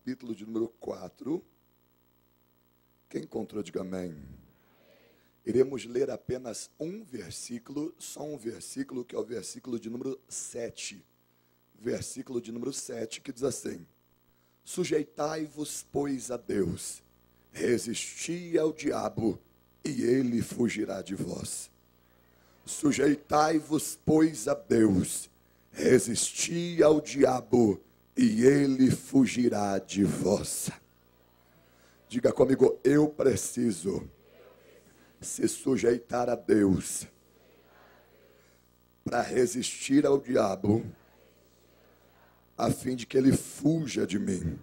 capítulo de número 4. Quem encontrou, diga amém. Iremos ler apenas um versículo, só um versículo, que é o versículo de número 7. Versículo de número 7, que diz assim: sujeitai-vos, pois, a Deus, resisti ao diabo, e ele fugirá de vós. Sujeitai-vos, pois, a Deus, resisti ao diabo, e ele fugirá de vós. Diga comigo: eu preciso se sujeitar a Deus para resistir ao diabo, a fim de que ele fuja de mim.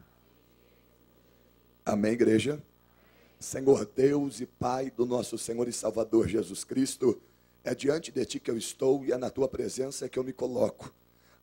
Amém, igreja? Senhor Deus e Pai do nosso Senhor e Salvador Jesus Cristo, é diante de Ti que eu estou e é na Tua presença que eu me coloco,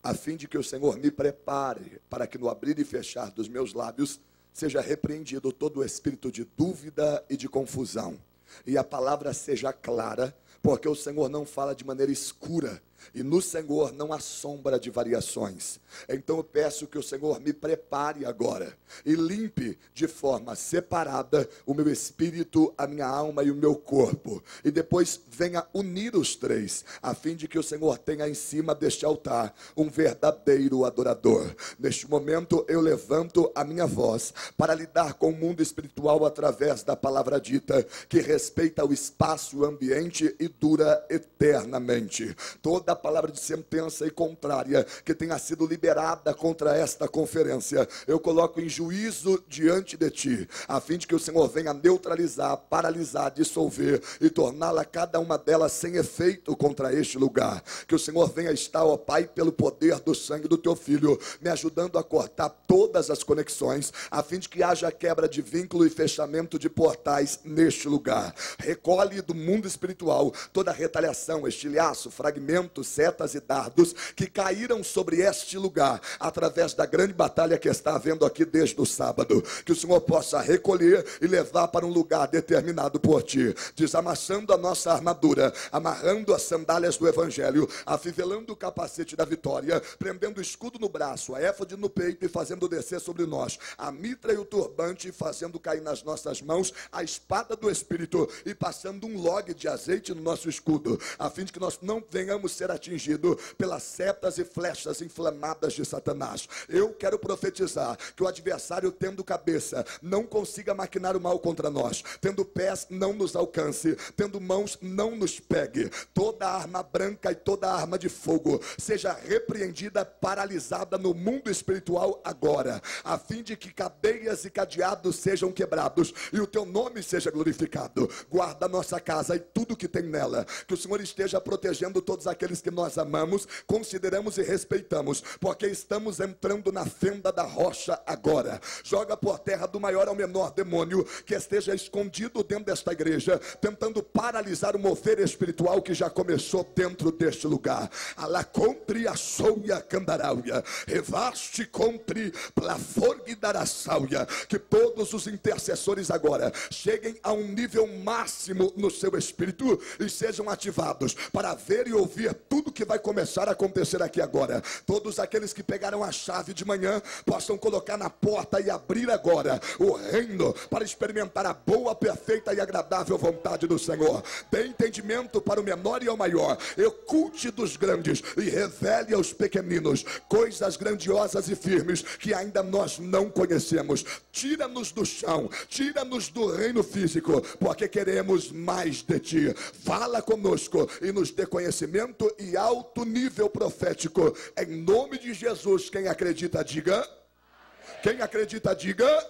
a fim de que o Senhor me prepare para que no abrir e fechar dos meus lábios seja repreendido todo o espírito de dúvida e de confusão, e a palavra seja clara, porque o Senhor não fala de maneira escura, e no Senhor não há sombra de variações. Então eu peço que o Senhor me prepare agora e limpe de forma separada o meu espírito, a minha alma e o meu corpo, e depois venha unir os três, a fim de que o Senhor tenha em cima deste altar um verdadeiro adorador. Neste momento eu levanto a minha voz para lidar com o mundo espiritual através da palavra dita, que respeita o espaço, o ambiente e dura eternamente. Toda a palavra de sentença e contrária que tenha sido liberada contra esta conferência, eu coloco em juízo diante de Ti, a fim de que o Senhor venha neutralizar, paralisar, dissolver e torná-la, cada uma delas, sem efeito contra este lugar. Que o Senhor venha estar, ó Pai, pelo poder do sangue do Teu Filho, me ajudando a cortar todas as conexões, a fim de que haja quebra de vínculo e fechamento de portais neste lugar. Recolhe do mundo espiritual toda retaliação, estilhaço, fragmentos, setas e dardos que caíram sobre este lugar através da grande batalha que está havendo aqui desde o sábado. Que o Senhor possa recolher e levar para um lugar determinado por Ti, desamassando a nossa armadura, amarrando as sandálias do Evangelho, afivelando o capacete da vitória, prendendo o escudo no braço, a éfode no peito e fazendo descer sobre nós a mitra e o turbante, fazendo cair nas nossas mãos a espada do Espírito e passando um log de azeite no nosso escudo, a fim de que nós não venhamos ser atingidos pelas setas e flechas inflamadas de Satanás. Eu quero profetizar que o adversário, tendo cabeça, não consiga maquinar o mal contra nós, tendo pés, não nos alcance, tendo mãos, não nos pegue. Toda arma branca e toda arma de fogo seja repreendida, paralisada no mundo espiritual agora, a fim de que cadeias e cadeados sejam quebrados e o Teu nome seja glorificado. Guarda a nossa casa e tudo que tem nela, que o Senhor esteja protegendo todos aqueles que nós amamos, consideramos e respeitamos, porque estamos entrando na fenda da rocha agora. Joga por terra do maior ao menor demônio que esteja escondido dentro desta igreja, tentando paralisar o mover espiritual que já começou dentro deste lugar. Alá compre a souia candarauia, revaste compre plaforgue darassáuia. Que todos os intercessores agora cheguem a um nível máximo no seu espírito e sejam ativados para ver e ouvir tudo que vai começar a acontecer aqui agora. Todos aqueles que pegaram a chave de manhã possam colocar na porta e abrir agora o reino para experimentar a boa, perfeita e agradável vontade do Senhor. Dê entendimento para o menor e ao maior, oculte dos grandes e revele aos pequeninos coisas grandiosas e firmes que ainda nós não conhecemos. Tira-nos do chão, tira-nos do reino físico, porque queremos mais de Ti. Fala conosco e nos dê conhecimento e alto nível profético, em nome de Jesus. Quem acredita, diga amém. Quem acredita, diga amém.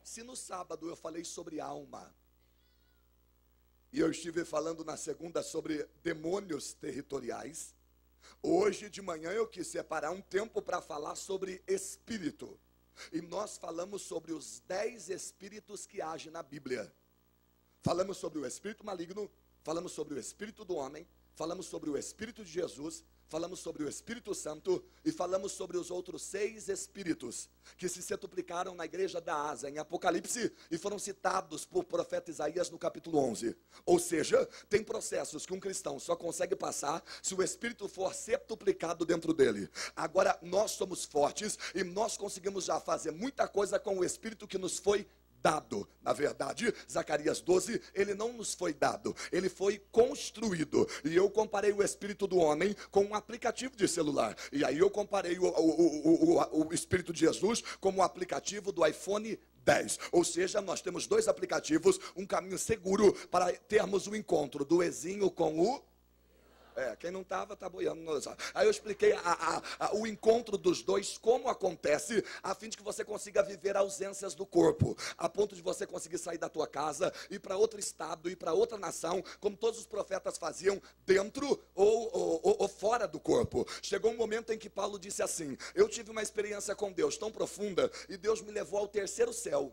Se no sábado eu falei sobre alma, e eu estive falando na segunda sobre demônios territoriais, hoje de manhã eu quis separar um tempo para falar sobre espírito, e nós falamos sobre os 10 espíritos que agem na Bíblia. Falamos sobre o espírito maligno, falamos sobre o espírito do homem, falamos sobre o Espírito de Jesus, falamos sobre o Espírito Santo e falamos sobre os outros 6 Espíritos que se centuplicaram na igreja da Ásia, em Apocalipse, e foram citados por profeta Isaías no capítulo 11. Ou seja, tem processos que um cristão só consegue passar se o Espírito for septuplicado dentro dele. Agora, nós somos fortes e nós conseguimos já fazer muita coisa com o Espírito que nos foi dado. Na verdade, Zacarias 12, ele não nos foi dado, ele foi construído. E eu comparei o espírito do homem com um aplicativo de celular. E aí eu comparei o Espírito de Jesus como o aplicativo do iPhone 10. Ou seja, nós temos 2 aplicativos, um caminho seguro para termos o encontro do Ezinho com o... quem não estava, está boiando. Aí eu expliquei o encontro dos 2, como acontece, a fim de que você consiga viver ausências do corpo, a ponto de você conseguir sair da tua casa, ir para outro estado, ir para outra nação, como todos os profetas faziam, dentro ou fora do corpo. Chegou um momento em que Paulo disse assim: eu tive uma experiência com Deus tão profunda, e Deus me levou ao 3º céu.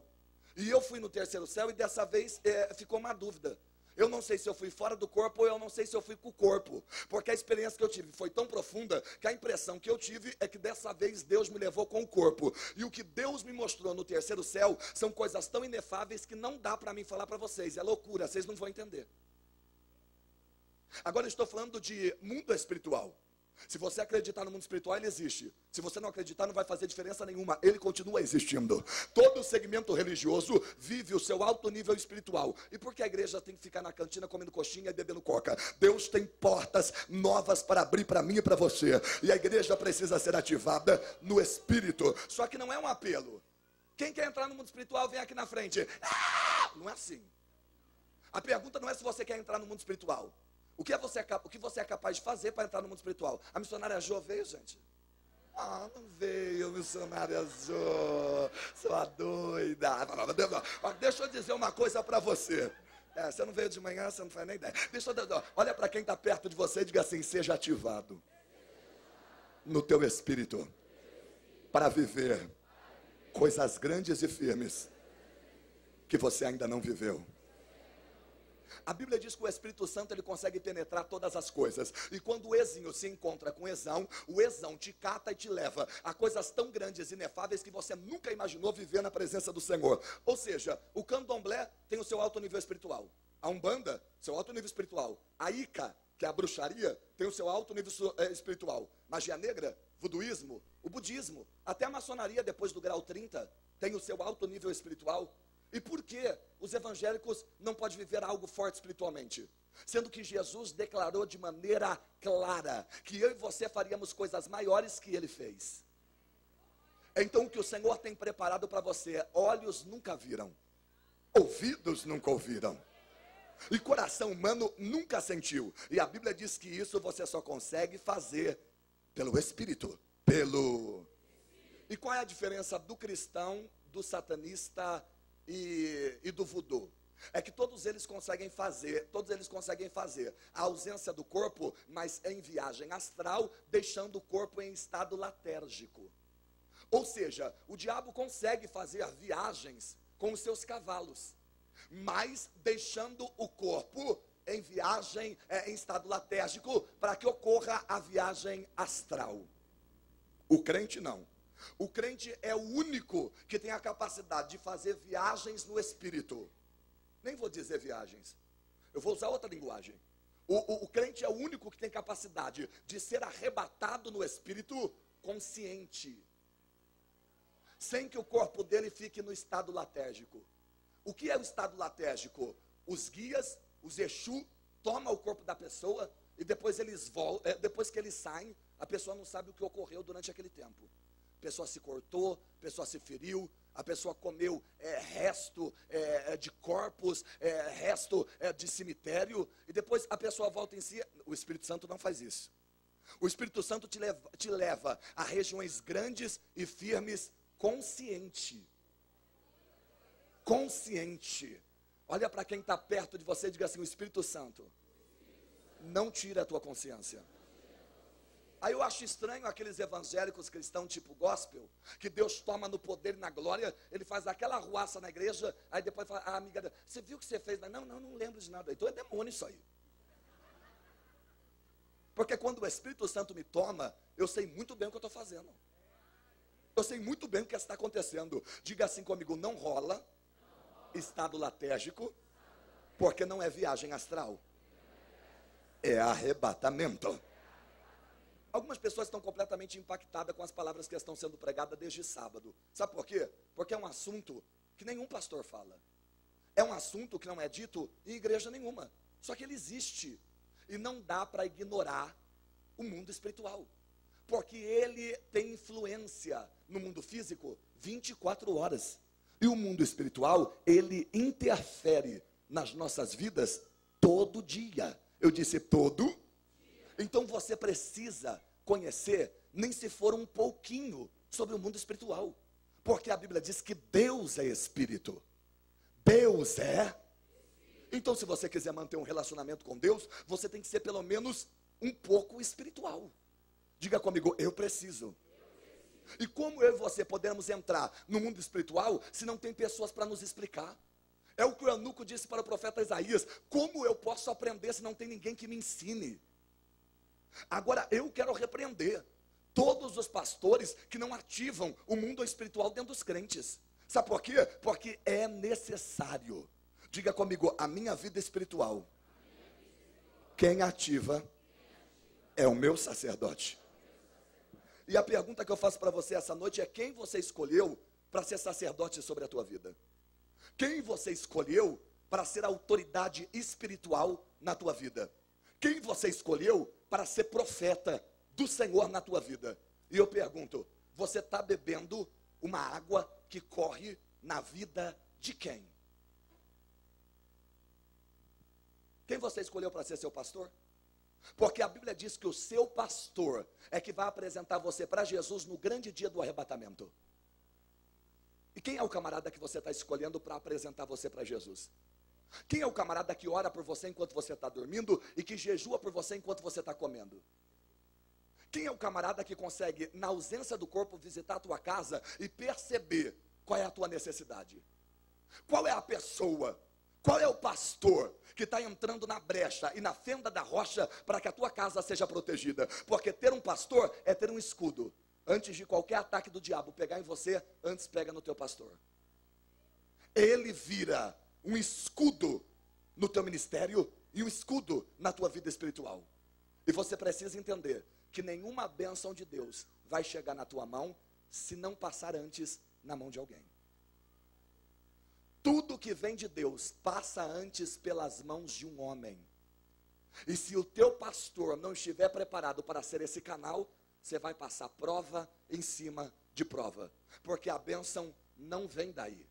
E eu fui no 3º céu, e dessa vez ficou uma dúvida. Eu não sei se eu fui fora do corpo ou eu não sei se eu fui com o corpo. Porque a experiência que eu tive foi tão profunda que a impressão que eu tive é que dessa vez Deus me levou com o corpo. E o que Deus me mostrou no 3º céu são coisas tão inefáveis que não dá para mim falar para vocês. É loucura, vocês não vão entender. Agora eu estou falando de mundo espiritual. Se você acreditar no mundo espiritual, ele existe. Se você não acreditar, não vai fazer diferença nenhuma. Ele continua existindo. Todo segmento religioso vive o seu alto nível espiritual. E por que a igreja tem que ficar na cantina comendo coxinha e bebendo coca? Deus tem portas novas para abrir para mim e para você. E a igreja precisa ser ativada no espírito. Só que não é um apelo. Quem quer entrar no mundo espiritual, vem aqui na frente. Não é assim. A pergunta não é se você quer entrar no mundo espiritual. O que você é capaz de fazer para entrar no mundo espiritual? A missionária Jô veio, gente? Não veio, missionária Jô. Sua doida. Deixa eu dizer uma coisa para você. Você não veio de manhã, você não faz nem ideia. Olha para quem está perto de você e diga assim: seja ativado no teu espírito para viver coisas grandes e firmes que você ainda não viveu. A Bíblia diz que o Espírito Santo ele consegue penetrar todas as coisas. E quando o Ezinho se encontra com o Ezão te cata e te leva a coisas tão grandes e inefáveis que você nunca imaginou viver na presença do Senhor. Ou seja, o candomblé tem o seu alto nível espiritual. A Umbanda, seu alto nível espiritual. A Ica, que é a bruxaria, tem o seu alto nível espiritual. Magia negra, voduísmo, o budismo, até a maçonaria depois do grau 30 tem o seu alto nível espiritual. E por que os evangélicos não podem viver algo forte espiritualmente? Sendo que Jesus declarou de maneira clara que eu e você faríamos coisas maiores que ele fez. Então o que o Senhor tem preparado para você, olhos nunca viram, ouvidos nunca ouviram, e coração humano nunca sentiu. E a Bíblia diz que isso você só consegue fazer pelo Espírito. E qual é a diferença do cristão, do satanista e do voodoo? É que todos eles conseguem fazer a ausência do corpo, mas em viagem astral, deixando o corpo em estado latérgico. Ou seja, o diabo consegue fazer viagens com os seus cavalos, mas deixando o corpo em viagem, em estado latérgico, para que ocorra a viagem astral. O crente não. O crente é o único que tem a capacidade de fazer viagens no espírito. Nem vou dizer viagens, eu vou usar outra linguagem. O crente é o único que tem capacidade de ser arrebatado no espírito consciente, sem que o corpo dele fique no estado latérgico. O que é o estado latérgico? Os guias, os Exu, tomam o corpo da pessoa e depois depois que eles saem, a pessoa não sabe o que ocorreu durante aquele tempo. A pessoa se cortou, a pessoa se feriu, a pessoa comeu resto de corpos, resto de cemitério, e depois a pessoa volta em si. O Espírito Santo não faz isso. O Espírito Santo te leva a regiões grandes e firmes, consciente. Olha para quem está perto de você e diga assim: o Espírito Santo não tira a tua consciência. Aí eu acho estranho aqueles evangélicos cristãos tipo gospel, que Deus toma no poder e na glória, ele faz aquela arruaça na igreja, aí depois fala: amiga, você viu o que você fez? Não lembro de nada. Então é demônio isso aí. Porque quando o Espírito Santo me toma, eu sei muito bem o que eu estou fazendo. Eu sei muito bem o que está acontecendo. Diga assim comigo: não rola estado latérgico, porque não é viagem astral, é arrebatamento. Algumas pessoas estão completamente impactadas com as palavras que estão sendo pregadas desde sábado. Sabe por quê? Porque é um assunto que nenhum pastor fala. É um assunto que não é dito em igreja nenhuma. Só que ele existe. E não dá para ignorar o mundo espiritual. Porque ele tem influência no mundo físico 24 horas. E o mundo espiritual, ele interfere nas nossas vidas todo dia. Eu disse todo. Então você precisa conhecer, nem se for um pouquinho, sobre o mundo espiritual. Porque a Bíblia diz que Deus é espírito. Deus é. Então, se você quiser manter um relacionamento com Deus, você tem que ser pelo menos um pouco espiritual. Diga comigo: eu preciso. E como eu e você podemos entrar no mundo espiritual se não tem pessoas para nos explicar? É o que o eunuco disse para o profeta Isaías: como eu posso aprender se não tem ninguém que me ensine? Agora eu quero repreender todos os pastores que não ativam o mundo espiritual dentro dos crentes. Sabe por quê? Porque é necessário. Diga comigo: a minha vida espiritual, quem ativa é o meu sacerdote. E a pergunta que eu faço para você essa noite é: quem você escolheu para ser sacerdote sobre a tua vida? Quem você escolheu para ser autoridade espiritual na tua vida? Quem você escolheu para ser profeta do Senhor na tua vida? E eu pergunto: você está bebendo uma água que corre na vida de quem? Quem você escolheu para ser seu pastor? Porque a Bíblia diz que o seu pastor é que vai apresentar você para Jesus no grande dia do arrebatamento. E quem é o camarada que você está escolhendo para apresentar você para Jesus? Quem é o camarada que ora por você enquanto você está dormindo e que jejua por você enquanto você está comendo? Quem é o camarada que consegue, na ausência do corpo, visitar a tua casa e perceber qual é a tua necessidade? Qual é a pessoa? Qual é o pastor que está entrando na brecha e na fenda da rocha para que a tua casa seja protegida? Porque ter um pastor é ter um escudo. Antes de qualquer ataque do diabo pegar em você, antes pega no teu pastor. Ele vira um escudo no teu ministério e um escudo na tua vida espiritual. E você precisa entender que nenhuma bênção de Deus vai chegar na tua mão se não passar antes na mão de alguém. Tudo que vem de Deus passa antes pelas mãos de um homem. E se o teu pastor não estiver preparado para ser esse canal, você vai passar prova em cima de prova. Porque a bênção não vem daí.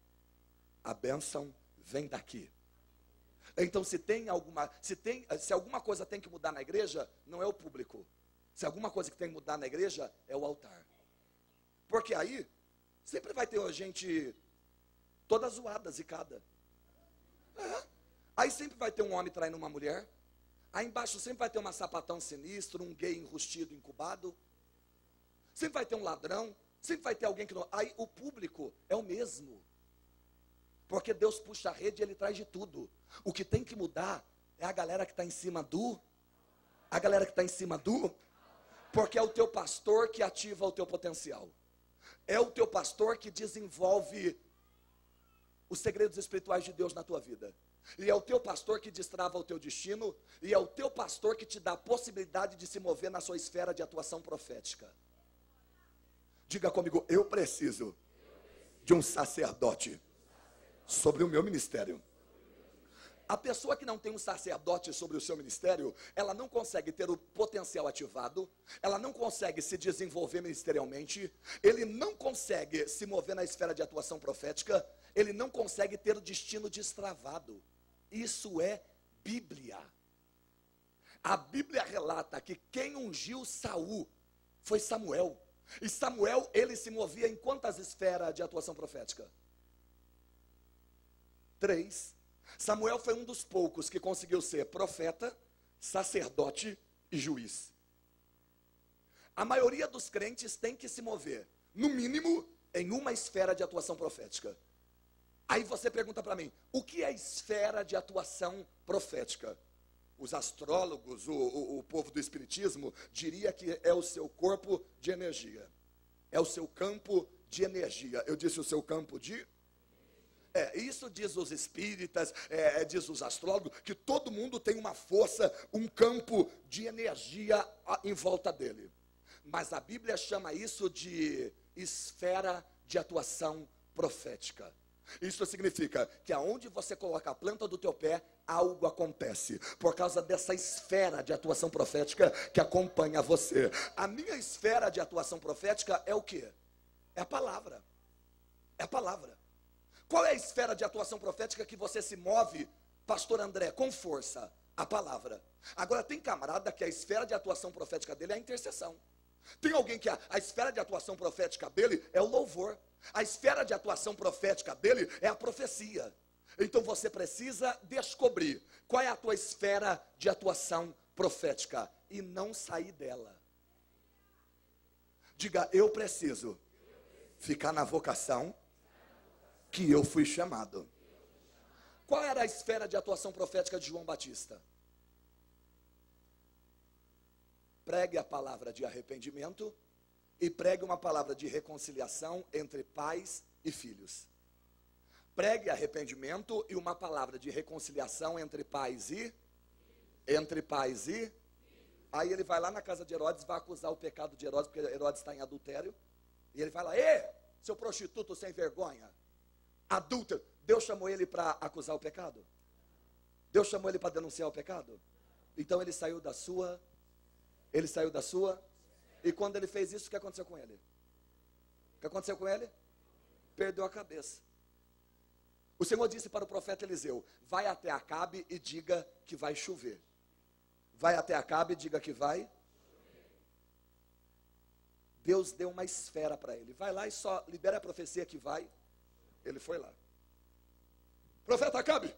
A bênção vem daqui. Então se alguma coisa tem que mudar na igreja, não é o público. Se alguma coisa que tem que mudar na igreja, é o altar. Porque aí, sempre vai ter gente toda zoada, zicada. Aí sempre vai ter um homem traindo uma mulher. Aí embaixo sempre vai ter uma sapatão sinistro, um gay enrustido, incubado. Sempre vai ter um ladrão. Sempre vai ter alguém que não... Aí o público é o mesmo. Porque Deus puxa a rede e Ele traz de tudo. O que tem que mudar é a galera que está em cima do... A galera que está em cima do... Porque é o teu pastor que ativa o teu potencial. É o teu pastor que desenvolve os segredos espirituais de Deus na tua vida. E é o teu pastor que destrava o teu destino. E é o teu pastor que te dá a possibilidade de se mover na sua esfera de atuação profética. Diga comigo: eu preciso de um sacerdote sobre o meu ministério. A pessoa que não tem um sacerdote sobre o seu ministério, ela não consegue ter o potencial ativado, ela não consegue se desenvolver ministerialmente, ele não consegue se mover na esfera de atuação profética, ele não consegue ter o destino destravado. Isso é Bíblia. A Bíblia relata que quem ungiu Saul foi Samuel. E Samuel, ele se movia em quantas esferas de atuação profética? 3. Samuel foi um dos poucos que conseguiu ser profeta, sacerdote e juiz. A maioria dos crentes tem que se mover, no mínimo, em uma esfera de atuação profética. Aí você pergunta para mim: o que é esfera de atuação profética? os astrólogos, o povo do espiritismo, diria que é o seu corpo de energia. É o seu campo de energia. Eu disse o seu campo de... isso diz os espíritas, diz os astrólogos, que todo mundo tem uma força, um campo de energia em volta dele. Mas a Bíblia chama isso de esfera de atuação profética. Isso significa que aonde você coloca a planta do teu pé, algo acontece, por causa dessa esfera de atuação profética que acompanha você. A minha esfera de atuação profética é o quê? É a palavra. É a palavra. Qual é a esfera de atuação profética que você se move, pastor André, com força? A palavra. Agora tem camarada que a esfera de atuação profética dele é a intercessão. Tem alguém que a esfera de atuação profética dele é o louvor. A esfera de atuação profética dele é a profecia. Então você precisa descobrir qual é a tua esfera de atuação profética e não sair dela. Diga, eu preciso ficar na vocação que eu fui chamado. Qual era a esfera de atuação profética de João Batista? Pregue a palavra de arrependimento e pregue uma palavra de reconciliação entre pais e filhos. Pregue arrependimento e uma palavra de reconciliação entre pais e... Aí ele vai lá na casa de Herodes, vai acusar o pecado de Herodes, porque Herodes está em adultério. E ele vai lá, seu prostituto sem vergonha, adúltero. Deus chamou ele para acusar o pecado? Deus chamou ele para denunciar o pecado? Então ele saiu da sua... E quando ele fez isso, o que aconteceu com ele? O que aconteceu com ele? Perdeu a cabeça. O Senhor disse para o profeta Eliseu, vai até Acabe e diga que vai chover. Vai até Acabe e diga que vai. Deus deu uma esfera para ele. Vai lá e só libera a profecia que vai. Ele foi lá. Profeta Acabe,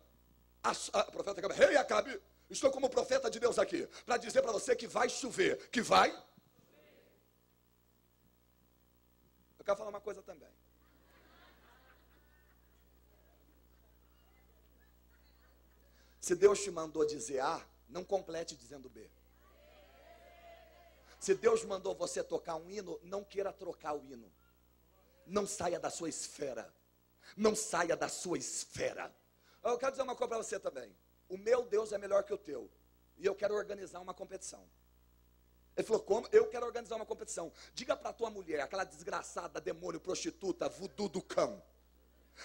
rei Acabe, estou como profeta de Deus aqui, para dizer para você que vai chover. Que vai? Eu quero falar uma coisa também. Se Deus te mandou dizer A, não complete dizendo B. Se Deus mandou você tocar um hino, não queira trocar o hino. Não saia da sua esfera. Não saia da sua esfera. Eu quero dizer uma coisa para você também. O meu Deus é melhor que o teu. E eu quero organizar uma competição. Ele falou, como? Eu quero organizar uma competição. Diga para a tua mulher, aquela desgraçada, demônio, prostituta, voodoo do cão,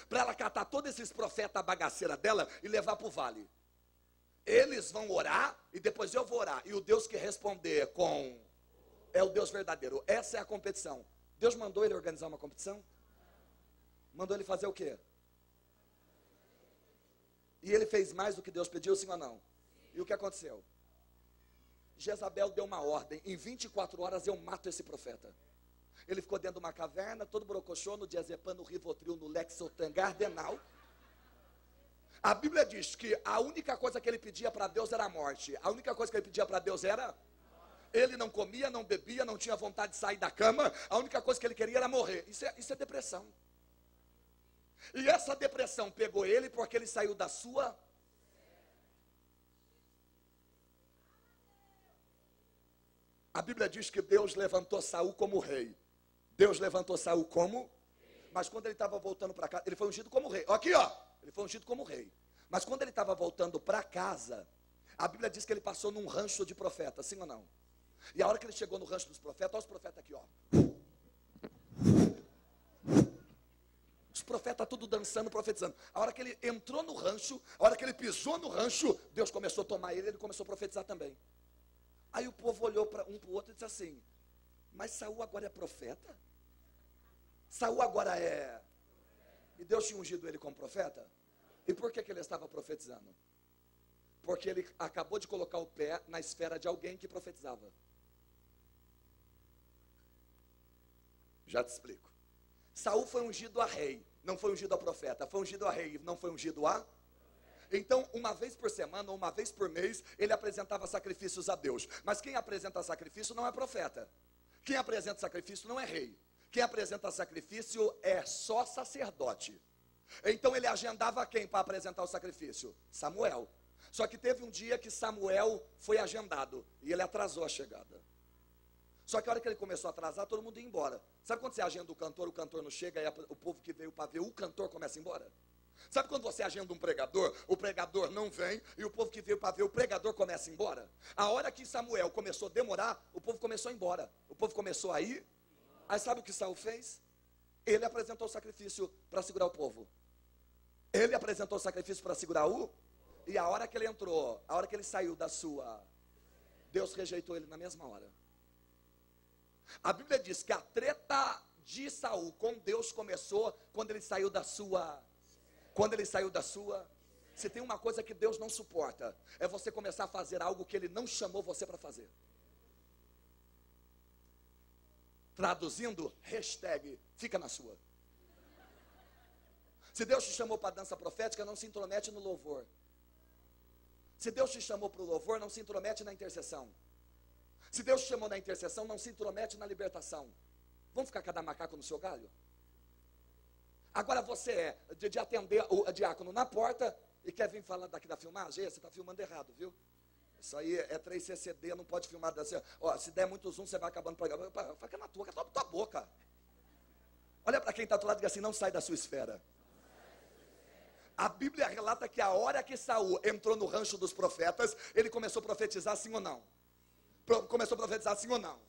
para ela catar todos esses profetas bagaceira dela e levar para o vale. Eles vão orar e depois eu vou orar. E o Deus que responder com... é o Deus verdadeiro. Essa é a competição. Deus mandou ele organizar uma competição? Mandou ele fazer o quê? E ele fez mais do que Deus pediu, sim ou não? E o que aconteceu? Jezabel deu uma ordem, em 24 horas eu mato esse profeta. Ele ficou dentro de uma caverna, todo brocochô, no diazepam, no rivotril, no lexotan, gardenal. A Bíblia diz que a única coisa que ele pedia para Deus era a morte. A única coisa que ele pedia para Deus era... Ele não comia, não bebia, não tinha vontade de sair da cama. A única coisa que ele queria era morrer. Isso é depressão. E essa depressão pegou ele porque ele saiu da sua... A Bíblia diz que Deus levantou Saul como rei. Deus levantou Saul como... Mas quando ele estava voltando para casa, ele foi ungido como rei. Aqui, ó. Ele foi ungido como rei. Mas quando ele estava voltando para casa, a Bíblia diz que ele passou num rancho de profetas, sim ou não? E a hora que ele chegou no rancho dos profetas, olha os profetas aqui, ó. Os profetas tudo dançando, profetizando. A hora que ele entrou no rancho, a hora que ele pisou no rancho, Deus começou a tomar ele, ele começou a profetizar também. Aí o povo olhou para um para o outro e disse assim, mas Saul agora é profeta? Saul agora é... E Deus tinha ungido ele como profeta? E por que ele estava profetizando? Porque ele acabou de colocar o pé na esfera de alguém que profetizava. Já te explico. Saul foi ungido a rei, não foi ungido a profeta. Foi ungido a rei, não foi ungido a... Então, uma vez por semana, ou uma vez por mês, ele apresentava sacrifícios a Deus. Mas quem apresenta sacrifício não é profeta. Quem apresenta sacrifício não é rei. Quem apresenta sacrifício é só sacerdote. Então ele agendava quem para apresentar o sacrifício? Samuel. Só que teve um dia que Samuel foi agendado e ele atrasou a chegada. Só que a hora que ele começou a atrasar, todo mundo ia embora. Sabe quando você agenda o cantor não chega, e o povo que veio para ver o cantor começa a ir embora? Sabe quando você agenda um pregador, o pregador não vem, e o povo que veio para ver o pregador começa a ir embora? A hora que Samuel começou a demorar, o povo começou a ir embora. O povo começou a ir. Aí sabe o que Saul fez? Ele apresentou o sacrifício para segurar o povo. Ele apresentou o sacrifício para segurar o... E a hora que ele entrou, a hora que ele saiu da sua... Deus rejeitou ele na mesma hora. A Bíblia diz que a treta de Saul com Deus começou quando ele saiu da sua... Quando ele saiu da sua... Se tem uma coisa que Deus não suporta, é você começar a fazer algo que Ele não chamou você para fazer. Traduzindo, hashtag, fica na sua. Se Deus te chamou para a dança profética, não se intromete no louvor. Se Deus te chamou para o louvor, não se intromete na intercessão. Se Deus te chamou na intercessão, não se intromete na libertação. Vamos ficar cada macaco no seu galho? Agora você é de atender o diácono na porta e quer vir falando daqui da filmagem? Você está filmando errado, viu? Isso aí é 3CCD, não pode filmar assim. Ó, se der muito zoom, você vai acabando o programa. Fica na tua boca. Olha para quem está do lado e diz assim, não sai da sua esfera. A Bíblia relata que a hora que Saul entrou no rancho dos profetas, ele começou a profetizar sim ou não? Começou a profetizar sim ou não?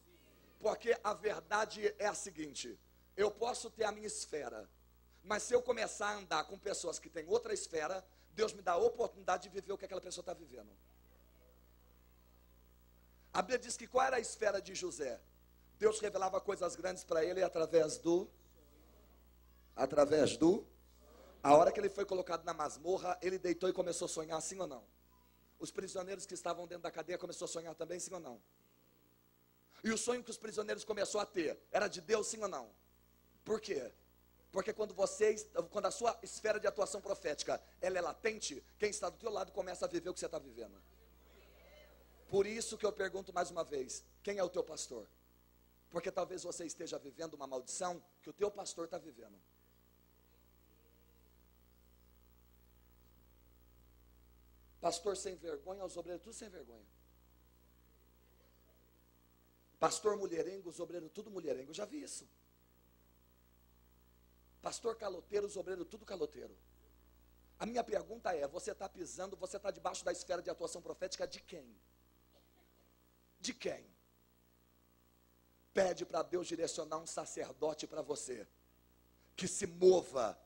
Porque a verdade é a seguinte, eu posso ter a minha esfera, mas se eu começar a andar com pessoas que têm outra esfera, Deus me dá a oportunidade de viver o que aquela pessoa está vivendo. A Bíblia diz que qual era a esfera de José? Deus revelava coisas grandes para ele através do... A hora que ele foi colocado na masmorra, ele deitou e começou a sonhar, sim ou não? Os prisioneiros que estavam dentro da cadeia começaram a sonhar também, sim ou não? E o sonho que os prisioneiros começaram a ter, era de Deus, sim ou não? Por quê? Porque quando a sua esfera de atuação profética, ela é latente, quem está do teu lado começa a viver o que você está vivendo. Por isso que eu pergunto mais uma vez, quem é o teu pastor? Porque talvez você esteja vivendo uma maldição que o teu pastor está vivendo. Pastor sem vergonha, os obreiros tudo sem vergonha. Pastor mulherengo, os obreiros tudo mulherengo, eu já vi isso. Pastor caloteiro, os obreiros tudo caloteiro. A minha pergunta é, você está pisando, você está debaixo da esfera de atuação profética de quem? De quem? Pede para Deus direcionar um sacerdote para você, que se mova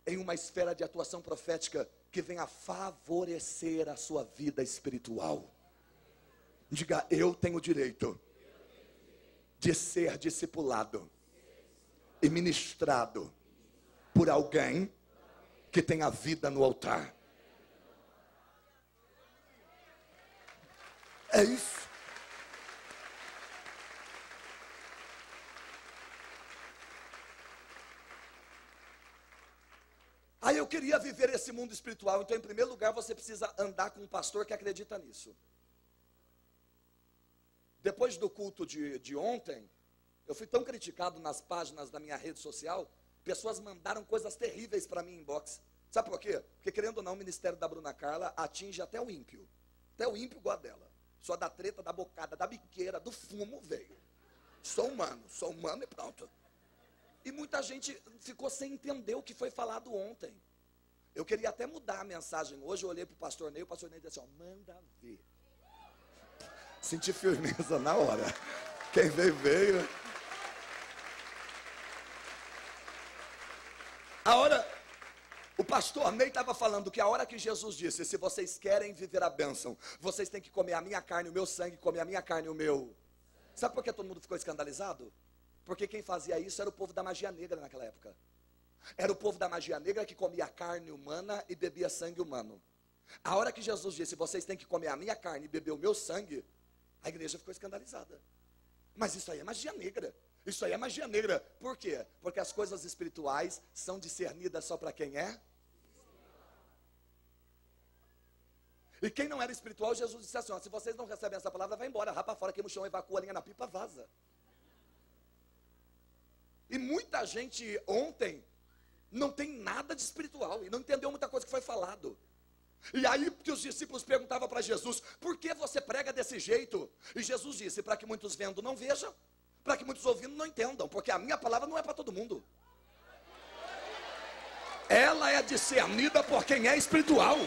em uma esfera de atuação profética, que venha favorecer a sua vida espiritual. Diga, eu tenho direito de ser discipulado e ministrado por alguém que tem a vida no altar. É isso. Aí eu queria viver esse mundo espiritual, então em primeiro lugar você precisa andar com um pastor que acredita nisso. Depois do culto de ontem, eu fui tão criticado nas páginas da minha rede social, pessoas mandaram coisas terríveis para mim em inbox. Sabe por quê? Porque querendo ou não, o ministério da Bruna Carla atinge até o ímpio. Até o ímpio gosta dela. Só da treta, da bocada, da biqueira, do fumo veio. Sou humano e pronto. E muita gente ficou sem entender o que foi falado ontem. Eu queria até mudar a mensagem hoje, eu olhei para o pastor Ney disse assim, ó, manda ver. Senti firmeza na hora. Quem veio, veio. O pastor Ney estava falando que a hora que Jesus disse, se vocês querem viver a bênção, vocês têm que comer a minha carne, o meu sangue, comer a minha carne, o meu... Sabe por que todo mundo ficou escandalizado? Porque quem fazia isso era o povo da magia negra naquela época. Era o povo da magia negra que comia carne humana e bebia sangue humano. A hora que Jesus disse, vocês têm que comer a minha carne e beber o meu sangue, a igreja ficou escandalizada. Mas isso aí é magia negra. Isso aí é magia negra. Por quê? Porque as coisas espirituais são discernidas só para quem é. E quem não era espiritual, Jesus disse assim, ó, se vocês não recebem essa palavra, vai embora, rapa fora, queima o chão, evacua a linha na pipa, vaza. E muita gente ontem não tem nada de espiritual e não entendeu muita coisa que foi falado. E aí que os discípulos perguntavam para Jesus: por que você prega desse jeito? E Jesus disse: para que muitos vendo não vejam, para que muitos ouvindo não entendam, porque a minha palavra não é para todo mundo. Ela é discernida por quem é espiritual.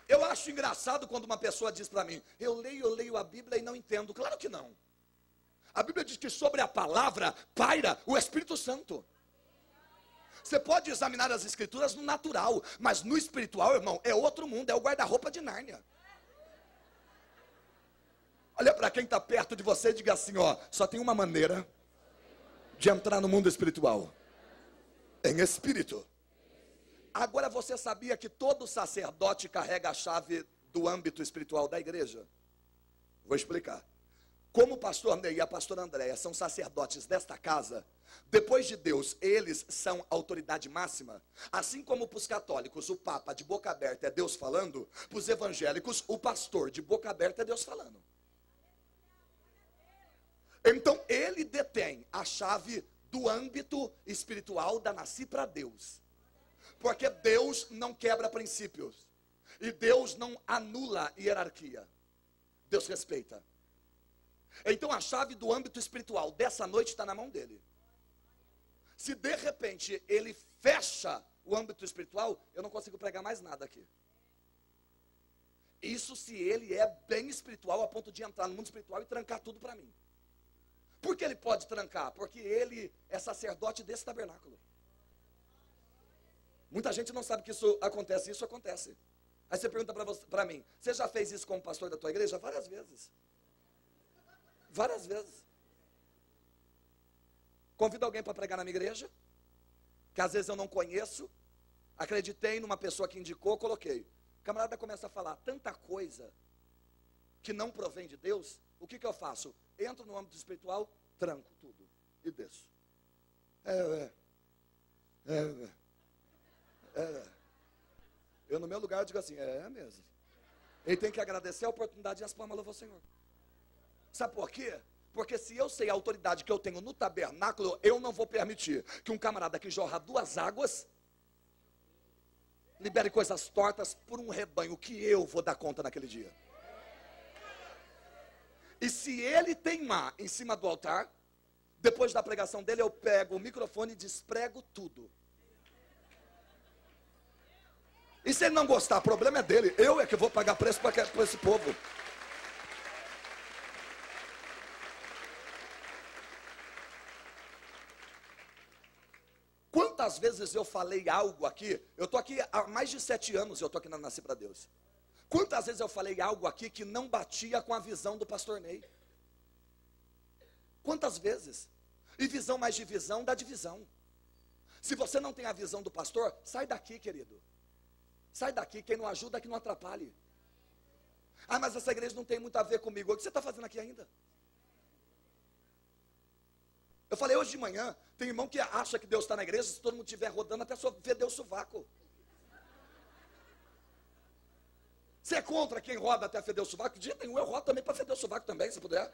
Eu acho engraçado quando uma pessoa diz para mim: eu leio a Bíblia e não entendo. Claro que não. A Bíblia diz que sobre a palavra paira o Espírito Santo. Você pode examinar as escrituras no natural, mas no espiritual, irmão, é outro mundo, é o guarda-roupa de Nárnia. Olha para quem está perto de você e diga assim: ó, só tem uma maneira de entrar no mundo espiritual, em espírito. Agora, você sabia que todo sacerdote carrega a chave do âmbito espiritual da igreja? Vou explicar. Como o pastor Ney e a pastora Andréia são sacerdotes desta casa, depois de Deus, eles são autoridade máxima. Assim como para os católicos, o Papa de boca aberta é Deus falando, para os evangélicos, o pastor de boca aberta é Deus falando. Então, ele detém a chave do âmbito espiritual da Nasci para Deus. Porque Deus não quebra princípios. E Deus não anula hierarquia. Deus respeita. Então a chave do âmbito espiritual dessa noite está na mão dele. Se de repente ele fecha o âmbito espiritual, eu não consigo pregar mais nada aqui. Isso se ele é bem espiritual a ponto de entrar no mundo espiritual e trancar tudo para mim. Por que ele pode trancar? Porque ele é sacerdote desse tabernáculo. Muita gente não sabe que isso acontece. Aí você pergunta para mim: você já fez isso como pastor da tua igreja? Várias vezes. Várias vezes. Convido alguém para pregar na minha igreja, que às vezes eu não conheço, acreditei numa pessoa que indicou, coloquei. O camarada começa a falar tanta coisa que não provém de Deus. O que eu faço? Entro no âmbito espiritual, tranco tudo e desço. Eu no meu lugar digo assim: é mesmo. Ele tem que agradecer a oportunidade e as palmas louvam ao Senhor. Sabe por quê? Porque se eu sei a autoridade que eu tenho no tabernáculo, eu não vou permitir que um camarada que jorra 2 águas libere coisas tortas por um rebanho que eu vou dar conta naquele dia. E se ele teimar em cima do altar, depois da pregação dele, eu pego o microfone e desprego tudo. E se ele não gostar, o problema é dele. Eu é que vou pagar preço para esse povo. Quantas vezes eu falei algo aqui? Eu estou aqui há mais de 7 anos, eu estou aqui na Nasci para Deus. Quantas vezes eu falei algo aqui que não batia com a visão do pastor Ney? Quantas vezes? E visão mais de visão dá divisão. Se você não tem a visão do pastor, sai daqui, querido. Sai daqui, quem não ajuda, que não atrapalhe. Ah, mas essa igreja não tem muito a ver comigo. O que você está fazendo aqui ainda? Eu falei hoje de manhã, tem irmão que acha que Deus está na igreja, se todo mundo estiver rodando, até só feder o sovaco. Você é contra quem roda até feder o sovaco? De jeito nenhum, eu rodo também para feder o sovaco também, se puder.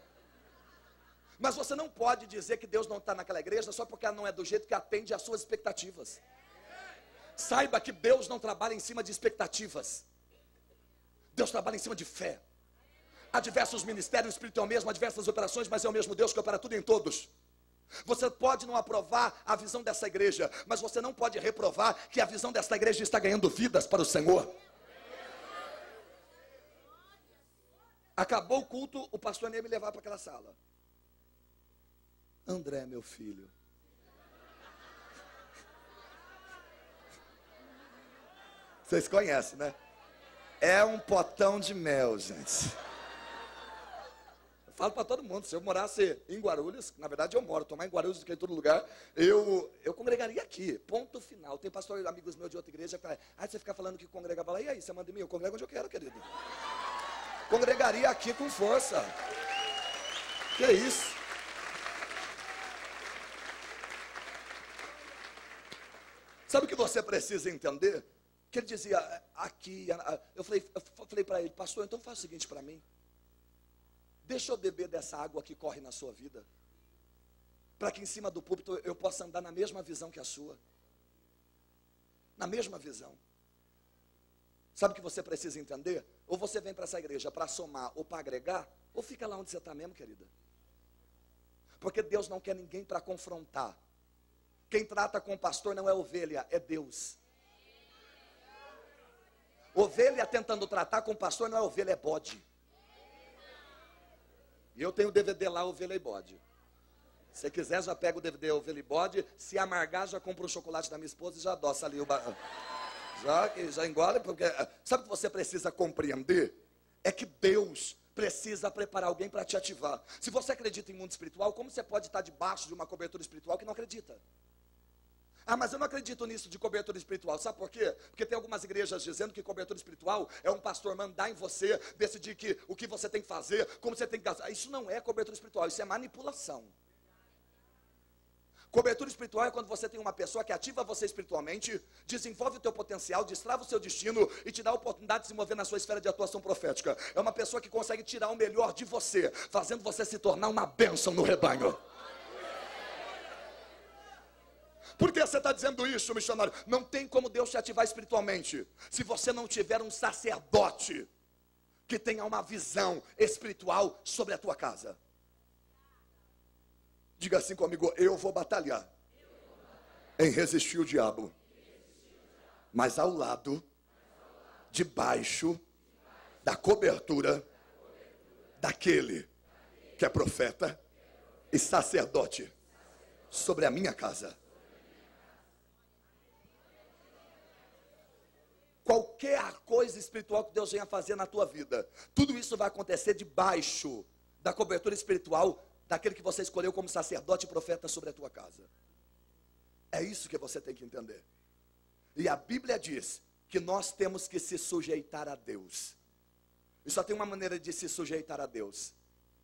Mas você não pode dizer que Deus não está naquela igreja só porque ela não é do jeito que atende às suas expectativas. Saiba que Deus não trabalha em cima de expectativas. Deus trabalha em cima de fé. Há diversos ministérios, o Espírito é o mesmo, há diversas operações, mas é o mesmo Deus que opera tudo em todos. Você pode não aprovar a visão dessa igreja, mas você não pode reprovar que a visão dessa igreja está ganhando vidas para o Senhor. Acabou o culto, o pastor Ney me levar para aquela sala. André, meu filho. Vocês conhecem, né? É um potão de mel, gente. Eu falo para todo mundo, se eu morasse em Guarulhos, na verdade eu moro, estou mais em Guarulhos do que em todo lugar, eu congregaria aqui, ponto final. Tem pastor, amigos meus de outra igreja, que fala: ah, você fica falando que congregava lá, e aí, você manda em mim? Eu congrego onde eu quero, querido. Congregaria aqui com força. Que isso? Sabe o que você precisa entender? Que ele dizia aqui, eu falei para ele: pastor, então faz o seguinte para mim. Deixa eu beber dessa água que corre na sua vida. para que em cima do púlpito eu possa andar na mesma visão que a sua. Na mesma visão. Sabe o que você precisa entender? Ou você vem para essa igreja para somar ou para agregar, ou fica lá onde você está mesmo, querida. Porque Deus não quer ninguém para confrontar. Quem trata com o pastor não é ovelha, é Deus. Ovelha tentando tratar com o pastor não é ovelha, é bode. E eu tenho o DVD lá, ovelha e bode. Se você quiser, já pega o DVD ovelha e bode. Se amargar, já compra um chocolate da minha esposa e já adoça ali o... Já engole, porque... Sabe o que você precisa compreender? É que Deus precisa preparar alguém para te ativar. Se você acredita em mundo espiritual, como você pode estar debaixo de uma cobertura espiritual que não acredita? Ah, mas eu não acredito nisso de cobertura espiritual. Sabe por quê? Porque tem algumas igrejas dizendo que cobertura espiritual é um pastor mandar em você, decidir o que você tem que fazer, como você tem que casar. Isso não é cobertura espiritual, isso é manipulação. Cobertura espiritual é quando você tem uma pessoa que ativa você espiritualmente, desenvolve o teu potencial, destrava o seu destino e te dá a oportunidade de se mover na sua esfera de atuação profética. É uma pessoa que consegue tirar o melhor de você, fazendo você se tornar uma bênção no rebanho. Por que você está dizendo isso, missionário? Não tem como Deus te ativar espiritualmente se você não tiver um sacerdote que tenha uma visão espiritual sobre a tua casa. Diga assim comigo: eu vou batalhar em resistir o diabo, mas ao lado, debaixo da cobertura daquele que é profeta e sacerdote sobre a minha casa. Qualquer coisa espiritual que Deus venha fazer na tua vida, tudo isso vai acontecer debaixo da cobertura espiritual daquele que você escolheu como sacerdote e profeta sobre a tua casa. É isso que você tem que entender. E a Bíblia diz que nós temos que se sujeitar a Deus. E só tem uma maneira de se sujeitar a Deus: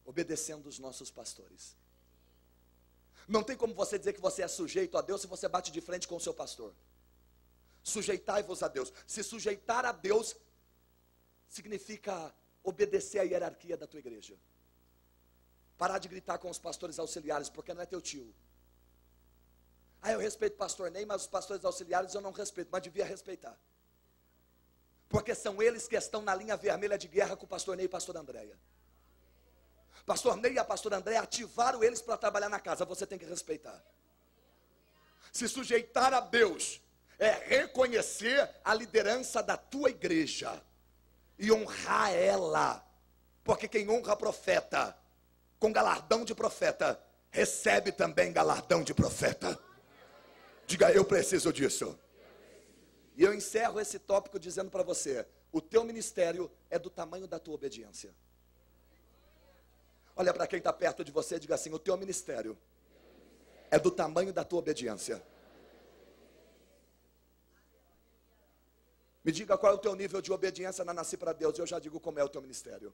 obedecendo os nossos pastores. Não tem como você dizer que você é sujeito a Deus se você bate de frente com o seu pastor. Sujeitai-vos a Deus. Se sujeitar a Deus significa obedecer à hierarquia da tua igreja. Parar de gritar com os pastores auxiliares, porque não é teu tio. Ah, eu respeito o pastor Ney, mas os pastores auxiliares eu não respeito, mas devia respeitar. Porque são eles que estão na linha vermelha de guerra com o pastor Ney e a pastora Andréia. Pastor Ney e a pastora Andréia ativaram eles para trabalhar na casa, você tem que respeitar. Se sujeitar a Deus é reconhecer a liderança da tua igreja e honrar ela. Porque quem honra profeta com galardão de profeta, recebe também galardão de profeta. Diga: eu preciso disso. E eu encerro esse tópico dizendo para você: o teu ministério é do tamanho da tua obediência. Olha para quem está perto de você e diga assim: o teu ministério é do tamanho da tua obediência. Me diga qual é o teu nível de obediência na Nasci para Deus, e eu já digo como é o teu ministério.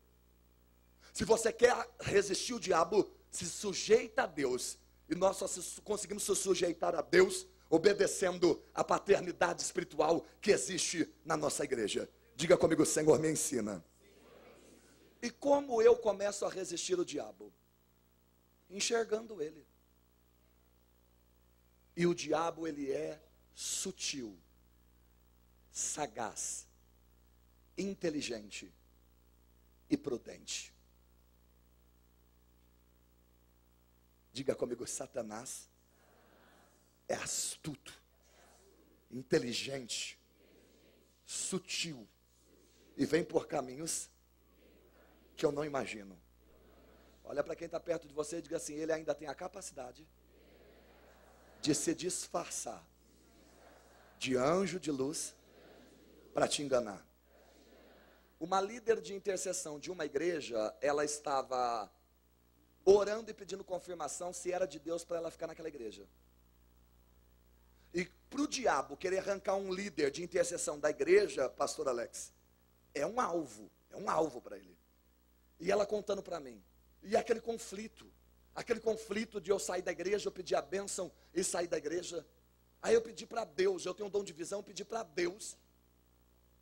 Se você quer resistir o diabo, se sujeita a Deus. E nós só conseguimos se sujeitar a Deus obedecendo a paternidade espiritual que existe na nossa igreja. Diga comigo: Senhor, me ensina. E como eu começo a resistir o diabo? Enxergando ele. E o diabo, ele é sutil, sagaz, inteligente e prudente. Diga comigo: Satanás é astuto, inteligente, sutil e vem por caminhos que eu não imagino. Olha para quem está perto de você e diga assim: ele ainda tem a capacidade de se disfarçar de anjo de luz para te enganar. Uma líder de intercessão de uma igreja, ela estava orando e pedindo confirmação se era de Deus para ela ficar naquela igreja. E para o diabo querer arrancar um líder de intercessão da igreja, pastor Alex, é um alvo para ele. E ela contando para mim, e aquele conflito de eu sair da igreja, eu pedir a bênção e sair da igreja. Aí eu pedi para Deus, eu tenho um dom de visão, pedi para Deus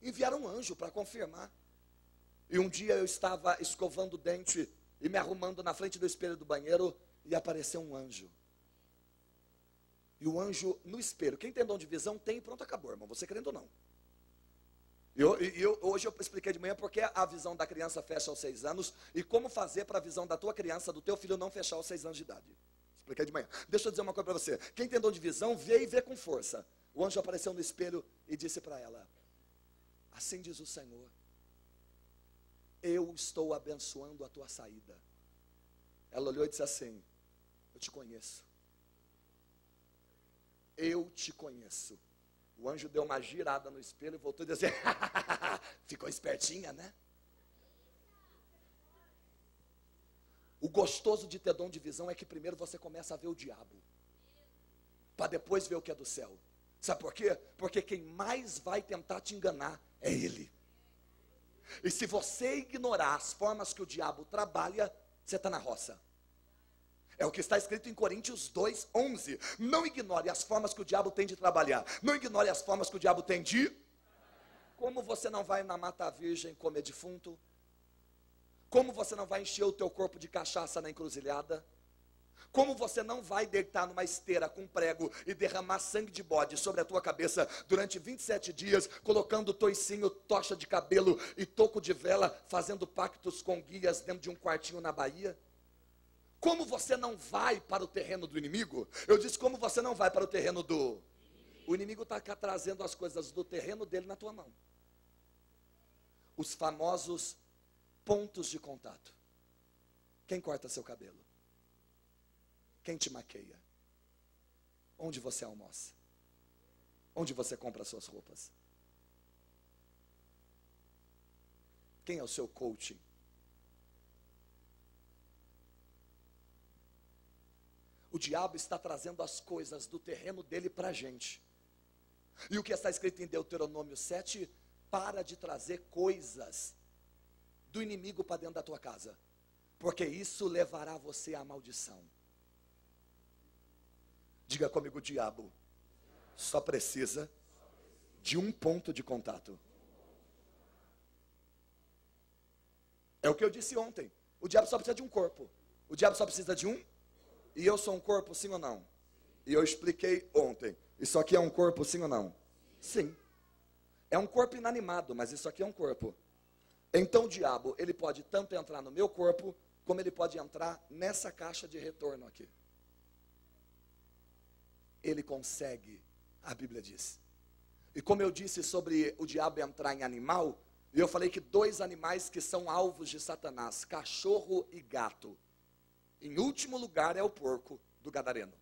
enviar um anjo para confirmar. E um dia eu estava escovando o dente e me arrumando na frente do espelho do banheiro, e apareceu um anjo. E o anjo no espelho. Quem tem dom de visão tem, pronto, acabou, irmão. Você crendo ou não. Hoje eu expliquei de manhã porque a visão da criança fecha aos 6 anos e como fazer para a visão da tua criança, do teu filho não fechar aos 6 anos de idade. Expliquei de manhã. Deixa eu dizer uma coisa para você. Quem tem dom de visão, vê e vê com força. O anjo apareceu no espelho e disse para ela: assim diz o Senhor, eu estou abençoando a tua saída. Ela olhou e disse assim: eu te conheço. Eu te conheço. O anjo deu uma girada no espelho e voltou e disse: ficou espertinha, né? O gostoso de ter dom de visão é que primeiro você começa a ver o diabo, para depois ver o que é do céu. Sabe por quê? Porque quem mais vai tentar te enganar é ele. E se você ignorar as formas que o diabo trabalha, você está na roça. É o que está escrito em Coríntios 2:11. Não ignore as formas que o diabo tem de trabalhar. Não ignore as formas que o diabo tem de... Como você não vai na mata virgem comer defunto? Como você não vai encher o teu corpo de cachaça na encruzilhada? Como você não vai deitar numa esteira com prego e derramar sangue de bode sobre a tua cabeça durante 27 dias, colocando toicinho, tocha de cabelo e toco de vela, fazendo pactos com guias dentro de um quartinho na Bahia? Como você não vai para o terreno do inimigo? Eu disse, como você não vai para o terreno do... O inimigo está trazendo as coisas do terreno dele na tua mão. Os famosos pontos de contato. Quem corta seu cabelo? Quem te maqueia? Onde você almoça? Onde você compra suas roupas? Quem é o seu coaching? O diabo está trazendo as coisas do terreno dele para a gente. E o que está escrito em Deuteronômio 7, para de trazer coisas do inimigo para dentro da tua casa, porque isso levará você à maldição. Diga comigo, o diabo só precisa de um ponto de contato. É o que eu disse ontem. O diabo só precisa de um corpo. O diabo só precisa de um. E eu sou um corpo, sim ou não? E eu expliquei ontem. Isso aqui é um corpo, sim ou não? Sim. É um corpo inanimado, mas isso aqui é um corpo. Então o diabo, ele pode tanto entrar no meu corpo, como ele pode entrar nessa caixa de retorno aqui. Ele consegue, a Bíblia diz. E como eu disse sobre o diabo entrar em animal, eu falei que 2 animais que são alvos de Satanás, cachorro e gato. Em último lugar é o porco do gadareno.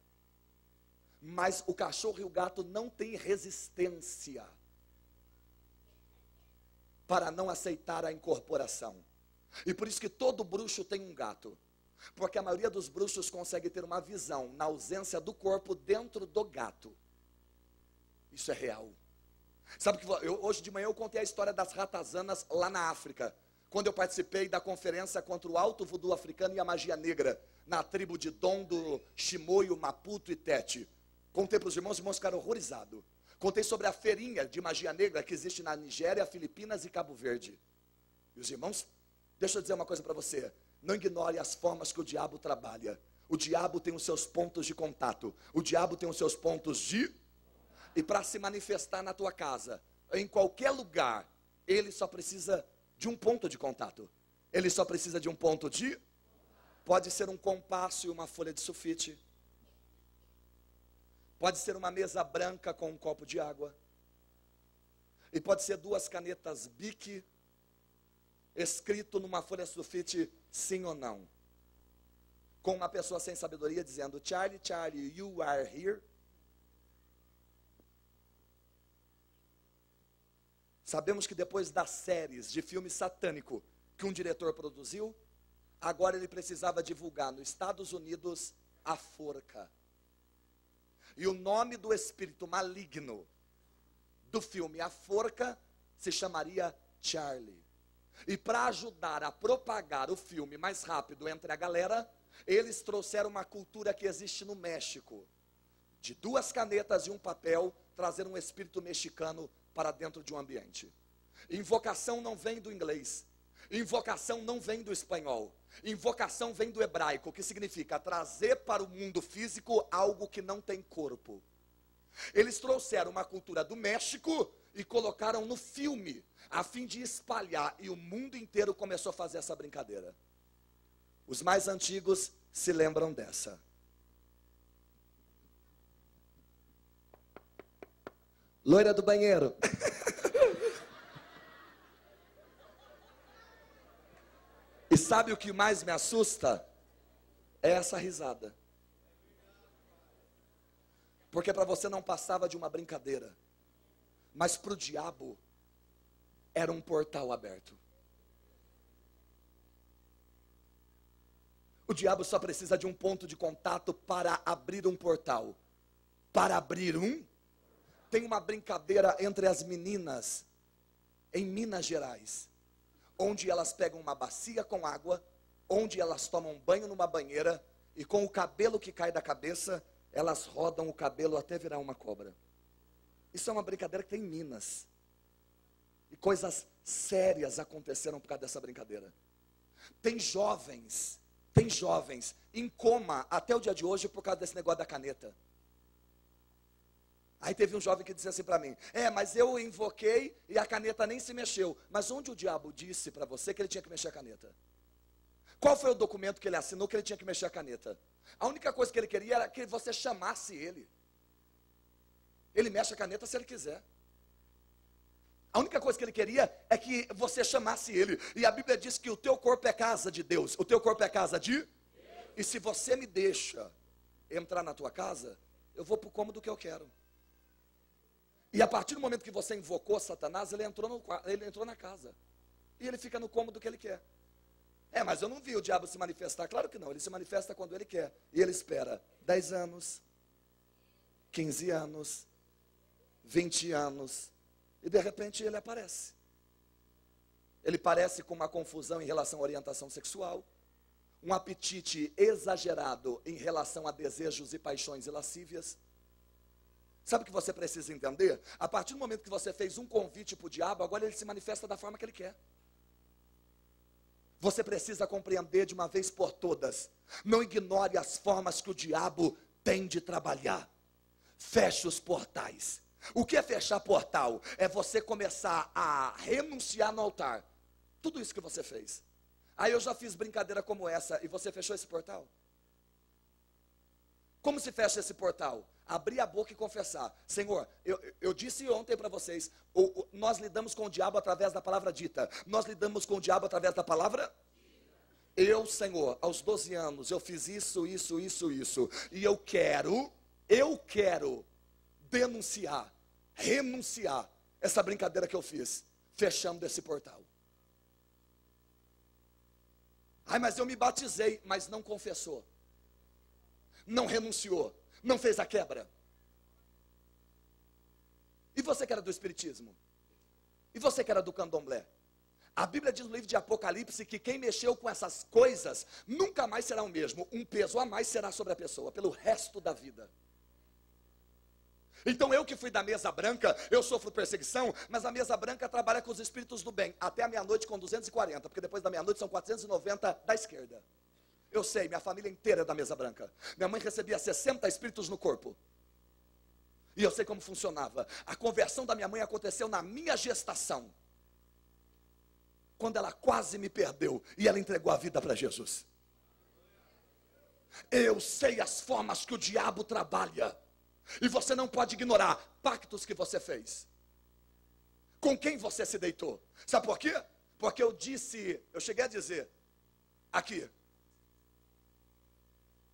Mas o cachorro e o gato não têm resistência para não aceitar a incorporação. E por isso que todo bruxo tem um gato. Porque a maioria dos bruxos consegue ter uma visão na ausência do corpo dentro do gato. Isso é real. Sabe que hoje de manhã eu contei a história das ratazanas lá na África. Quando eu participei da conferência contra o alto voodoo africano e a magia negra, na tribo de Dondo, Chimoio, Maputo e Tete. Contei para os irmãos ficaram horrorizados. Contei sobre a feirinha de magia negra que existe na Nigéria, Filipinas e Cabo Verde. E os irmãos, deixa eu dizer uma coisa para você. Não ignore as formas que o diabo trabalha. O diabo tem os seus pontos de contato. O diabo tem os seus pontos de... E para se manifestar na tua casa, em qualquer lugar, ele só precisa de um ponto de contato. Ele só precisa de um ponto de... Pode ser um compasso e uma folha de sulfite. Pode ser uma mesa branca com um copo de água. E pode ser 2 canetas Bic, escrito numa folha de sulfite, sim ou não. Com uma pessoa sem sabedoria dizendo, Charlie, Charlie, you are here. Sabemos que depois das séries de filme satânico que um diretor produziu, agora ele precisava divulgar nos Estados Unidos a forca. E o nome do espírito maligno do filme A Forca se chamaria Charlie. E para ajudar a propagar o filme mais rápido entre a galera, eles trouxeram uma cultura que existe no México. De 2 canetas e um papel, trazer um espírito mexicano para dentro de um ambiente. Invocação não vem do inglês. Invocação não vem do espanhol. Invocação vem do hebraico, que significa trazer para o mundo físico algo que não tem corpo. Eles trouxeram uma cultura do México e colocaram no filme, a fim de espalhar, e o mundo inteiro começou a fazer essa brincadeira. Os mais antigos se lembram dessa. Loira do banheiro. E sabe o que mais me assusta? É essa risada. Porque para você não passava de uma brincadeira, mas para o diabo era um portal aberto. O diabo só precisa de um ponto de contato para abrir um portal. Para abrir tem uma brincadeira entre as meninas em Minas Gerais, onde elas pegam uma bacia com água, onde elas tomam banho numa banheira, e com o cabelo que cai da cabeça, elas rodam o cabelo até virar uma cobra. Isso é uma brincadeira que tem em Minas. E coisas sérias aconteceram por causa dessa brincadeira. Tem jovens em coma até o dia de hoje por causa desse negócio da caneta. Aí teve um jovem que disse assim para mim: mas eu invoquei e a caneta nem se mexeu. Mas onde o diabo disse para você que ele tinha que mexer a caneta? Qual foi o documento que ele assinou que ele tinha que mexer a caneta? A única coisa que ele queria era que você chamasse ele. Ele mexe a caneta se ele quiser. A única coisa que ele queria é que você chamasse ele. E a Bíblia diz que o teu corpo é casa de Deus. O teu corpo é casa de Deus. E se você me deixa entrar na tua casa, eu vou para o cômodo que eu quero. E a partir do momento que você invocou Satanás, ele entrou na casa. E ele fica no cômodo que ele quer. Mas eu não vi o diabo se manifestar. Claro que não, ele se manifesta quando ele quer. E ele espera 10 anos, 15 anos, 20 anos. E de repente ele aparece. Ele parece com uma confusão em relação à orientação sexual, um apetite exagerado em relação a desejos e paixões e lascívias. Sabe o que você precisa entender? A partir do momento que você fez um convite para o diabo, agora ele se manifesta da forma que ele quer. Você precisa compreender de uma vez por todas. Não ignore as formas que o diabo tem de trabalhar. Feche os portais. O que é fechar portal? É você começar a renunciar no altar. Tudo isso que você fez. Aí eu já fiz brincadeira como essa e você fechou esse portal? Como se fecha esse portal? Abrir a boca e confessar: Senhor, eu disse ontem para vocês, nós lidamos com o diabo através da palavra dita. Nós lidamos com o diabo através da palavra? Eu, Senhor, aos 12 anos, eu fiz isso. E eu quero denunciar, renunciar essa brincadeira que eu fiz, fechando esse portal. Mas eu me batizei, mas não confessou. Não renunciou, não fez a quebra. E você que era do espiritismo? E você que era do candomblé? A Bíblia diz no livro de Apocalipse que quem mexeu com essas coisas nunca mais será o mesmo. Um peso a mais será sobre a pessoa, pelo resto da vida. Então eu que fui da mesa branca, eu sofro perseguição, mas a mesa branca trabalha com os espíritos do bem, até a meia-noite com 240, porque depois da meia-noite são 490 da esquerda. Eu sei, minha família inteira é da mesa branca. Minha mãe recebia 60 espíritos no corpo. E eu sei como funcionava. A conversão da minha mãe aconteceu na minha gestação. Quando ela quase me perdeu e ela entregou a vida para Jesus. Eu sei as formas que o diabo trabalha. E você não pode ignorar pactos que você fez. Com quem você se deitou. Sabe por quê? Porque eu cheguei a dizer aqui,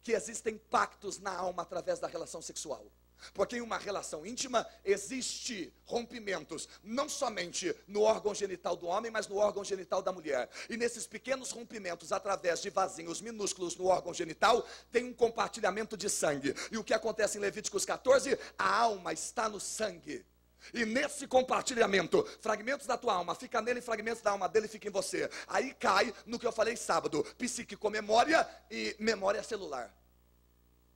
que existem pactos na alma através da relação sexual. Porque em uma relação íntima existe rompimentos, não somente no órgão genital do homem, mas no órgão genital da mulher. E nesses pequenos rompimentos, através de vasinhos minúsculos no órgão genital, tem um compartilhamento de sangue. E o que acontece em Levíticos 14? A alma está no sangue. E nesse compartilhamento, fragmentos da tua alma fica nele, fragmentos da alma dele fica em você. Aí cai no que eu falei sábado: psíquico, memória e memória celular.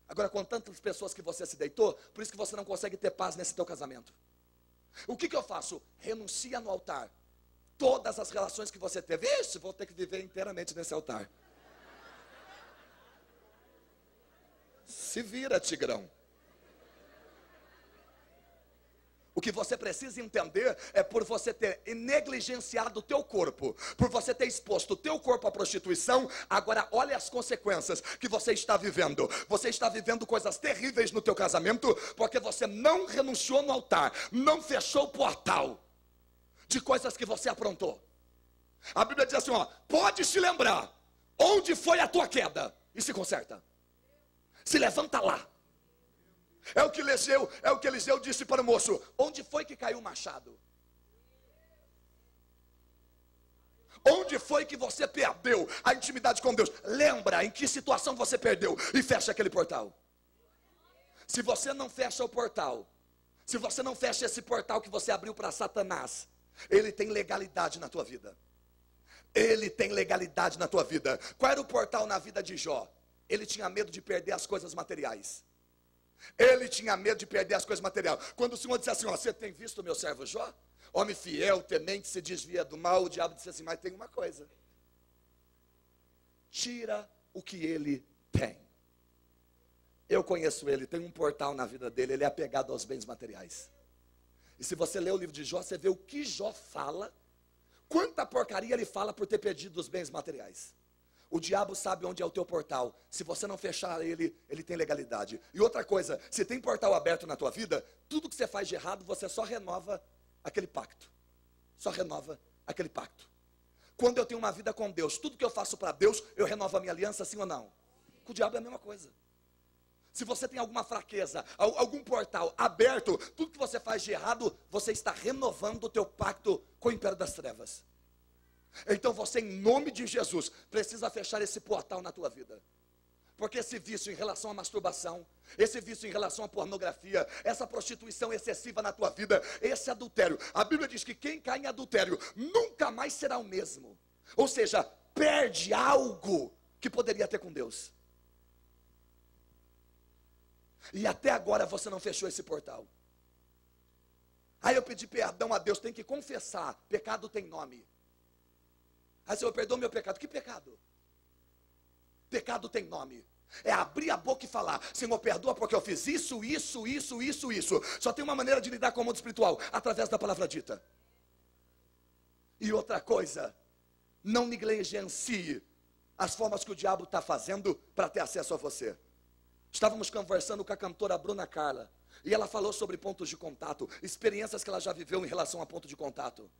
Agora, com tantas pessoas que você se deitou, por isso que você não consegue ter paz nesse teu casamento. O que eu faço? Renuncia no altar todas as relações que você teve. Isso, vou ter que viver inteiramente nesse altar. Se vira, Tigrão. O que você precisa entender é por você ter negligenciado o teu corpo, por você ter exposto o teu corpo à prostituição, agora olha as consequências que você está vivendo. Você está vivendo coisas terríveis no teu casamento, porque você não renunciou no altar, não fechou o portal de coisas que você aprontou. A Bíblia diz assim, ó, pode se lembrar onde foi a tua queda e se conserta. Se levanta lá. É o que Eliseu disse para o moço: onde foi que caiu o machado? Onde foi que você perdeu a intimidade com Deus? Lembra em que situação você perdeu e fecha aquele portal. Se você não fecha o portal, se você não fecha esse portal que você abriu para Satanás, ele tem legalidade na tua vida. Ele tem legalidade na tua vida. Qual era o portal na vida de Jó? Ele tinha medo de perder as coisas materiais. Ele tinha medo de perder as coisas materiais. Quando o Senhor disse assim, ó, você tem visto o meu servo Jó? Homem fiel, temente, se desvia do mal. O diabo disse assim, mas tem uma coisa. Tira o que ele tem. Eu conheço ele, tem um portal na vida dele, ele é apegado aos bens materiais. E se você ler o livro de Jó, você vê o que Jó fala, quanta porcaria ele fala por ter perdido os bens materiais. O diabo sabe onde é o teu portal. Se você não fechar ele, ele tem legalidade. E outra coisa, se tem portal aberto na tua vida, tudo que você faz de errado, você só renova aquele pacto. Só renova aquele pacto. Quando eu tenho uma vida com Deus, tudo que eu faço para Deus, eu renovo a minha aliança, sim ou não? Com o diabo é a mesma coisa. Se você tem alguma fraqueza, algum portal aberto, tudo que você faz de errado, você está renovando o teu pacto com o império das trevas. Então você, em nome de Jesus, precisa fechar esse portal na tua vida. Porque esse vício em relação à masturbação, esse vício em relação à pornografia, essa prostituição excessiva na tua vida, esse adultério, a Bíblia diz que quem cai em adultério nunca mais será o mesmo. Ou seja, perde algo que poderia ter com Deus. E até agora você não fechou esse portal. Aí eu pedi perdão a Deus, tem que confessar, pecado tem nome. Aí Senhor, perdoa meu pecado. Que pecado? Pecado tem nome. É abrir a boca e falar, Senhor, perdoa porque eu fiz isso. Só tem uma maneira de lidar com o mundo espiritual, através da palavra dita. E outra coisa, não negligencie as formas que o diabo está fazendo para ter acesso a você. Estávamos conversando com a cantora Bruna Carla, e ela falou sobre pontos de contato, experiências que ela já viveu em relação a ponto de contato.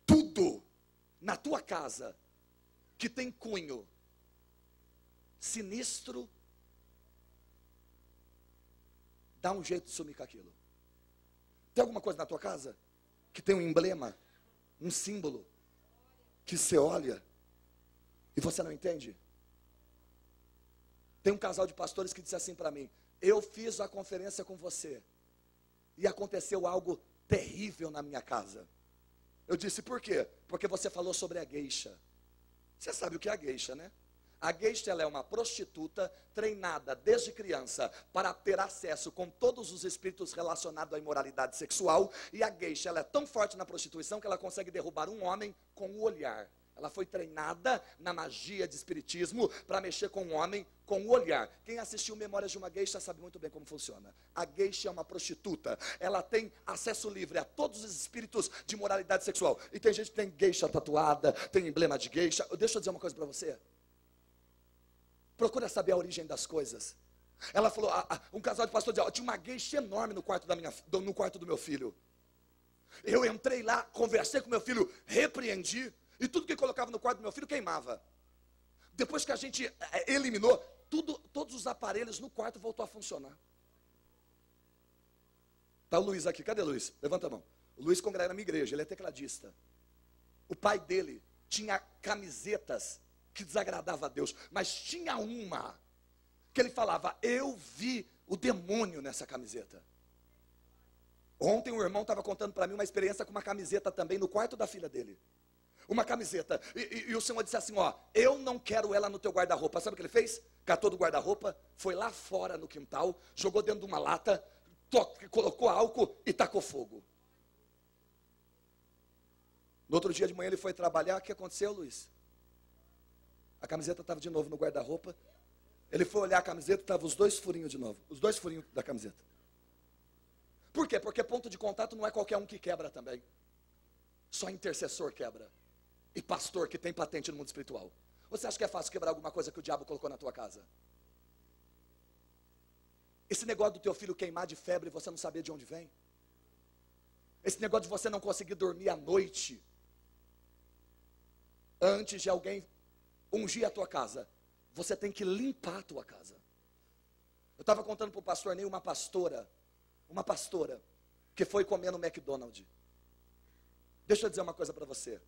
Tudo na tua casa que tem cunho sinistro, dá um jeito de sumir com aquilo. Tem alguma coisa na tua casa que tem um emblema, um símbolo, que você olha e você não entende? Tem um casal de pastores que disse assim para mim, eu fiz a conferência com você e aconteceu algo terrível na minha casa. Eu disse, por quê? Porque você falou sobre a gueixa. Você sabe o que é a gueixa, né? A gueixa, ela é uma prostituta treinada desde criança para ter acesso com todos os espíritos relacionados à imoralidade sexual. E a gueixa, ela é tão forte na prostituição que ela consegue derrubar um homem com o olhar. Ela foi treinada na magia de espiritismo para mexer com um homem com o olhar. Quem assistiu Memórias de uma Gueixa sabe muito bem como funciona. A gueixa é uma prostituta. Ela tem acesso livre a todos os espíritos de moralidade sexual. E tem gente que tem gueixa tatuada, tem emblema de gueixa. Deixa eu dizer uma coisa para você. Procura saber a origem das coisas. Ela falou, um casal de pastores dizia, tinha uma gueixa enorme no quarto no quarto do meu filho. Eu entrei lá, conversei com meu filho, repreendi. E tudo que colocava no quarto do meu filho queimava. Depois que a gente eliminou, todos os aparelhos no quarto voltou a funcionar. Está o Luiz aqui, cadê o Luiz? Levanta a mão. O Luiz congrega na minha igreja, ele é tecladista. O pai dele tinha camisetas que desagradavam a Deus, mas tinha uma que ele falava, eu vi o demônio nessa camiseta. Ontem um irmão estava contando para mim uma experiência com uma camiseta também no quarto da filha dele. Uma camiseta, e o Senhor disse assim, ó, eu não quero ela no teu guarda-roupa. Sabe o que ele fez? Catou do guarda-roupa, foi lá fora no quintal, jogou dentro de uma lata, colocou álcool e tacou fogo. No outro dia de manhã ele foi trabalhar, o que aconteceu, Luiz? A camiseta estava de novo no guarda-roupa. Ele foi olhar a camiseta, estava os 2 furinhos de novo. Os 2 furinhos da camiseta. Por quê? Porque ponto de contato não é qualquer um que quebra também. Só intercessor quebra. E pastor que tem patente no mundo espiritual. Você acha que é fácil quebrar alguma coisa que o diabo colocou na tua casa? Esse negócio do teu filho queimar de febre e você não saber de onde vem? Esse negócio de você não conseguir dormir à noite antes de alguém ungir a tua casa, você tem que limpar a tua casa. Eu estava contando para o pastor Ney uma pastora que foi comer no McDonald's. Deixa eu dizer uma coisa para você.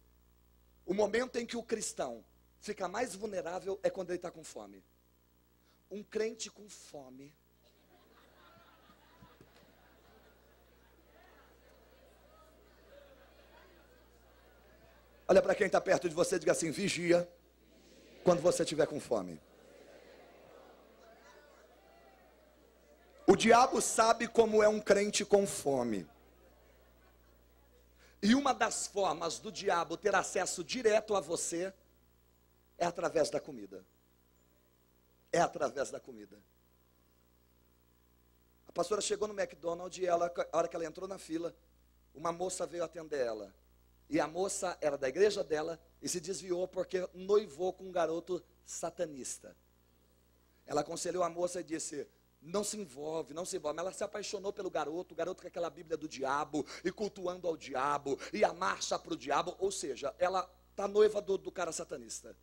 O momento em que o cristão fica mais vulnerável é quando ele está com fome. Um crente com fome. Olha para quem está perto de você e diga assim: vigia quando você estiver com fome. O diabo sabe como é um crente com fome. E uma das formas do diabo ter acesso direto a você é através da comida. É através da comida. A pastora chegou no McDonald's e a hora que ela entrou na fila, uma moça veio atender ela. E a moça era da igreja dela e se desviou porque noivou com um garoto satanista. Ela aconselhou a moça e disse: não se envolve, não se envolve. Mas ela se apaixonou pelo garoto, o garoto com aquela Bíblia do diabo, e cultuando ao diabo, e a marcha para o diabo. Ou seja, ela está noiva do cara satanista.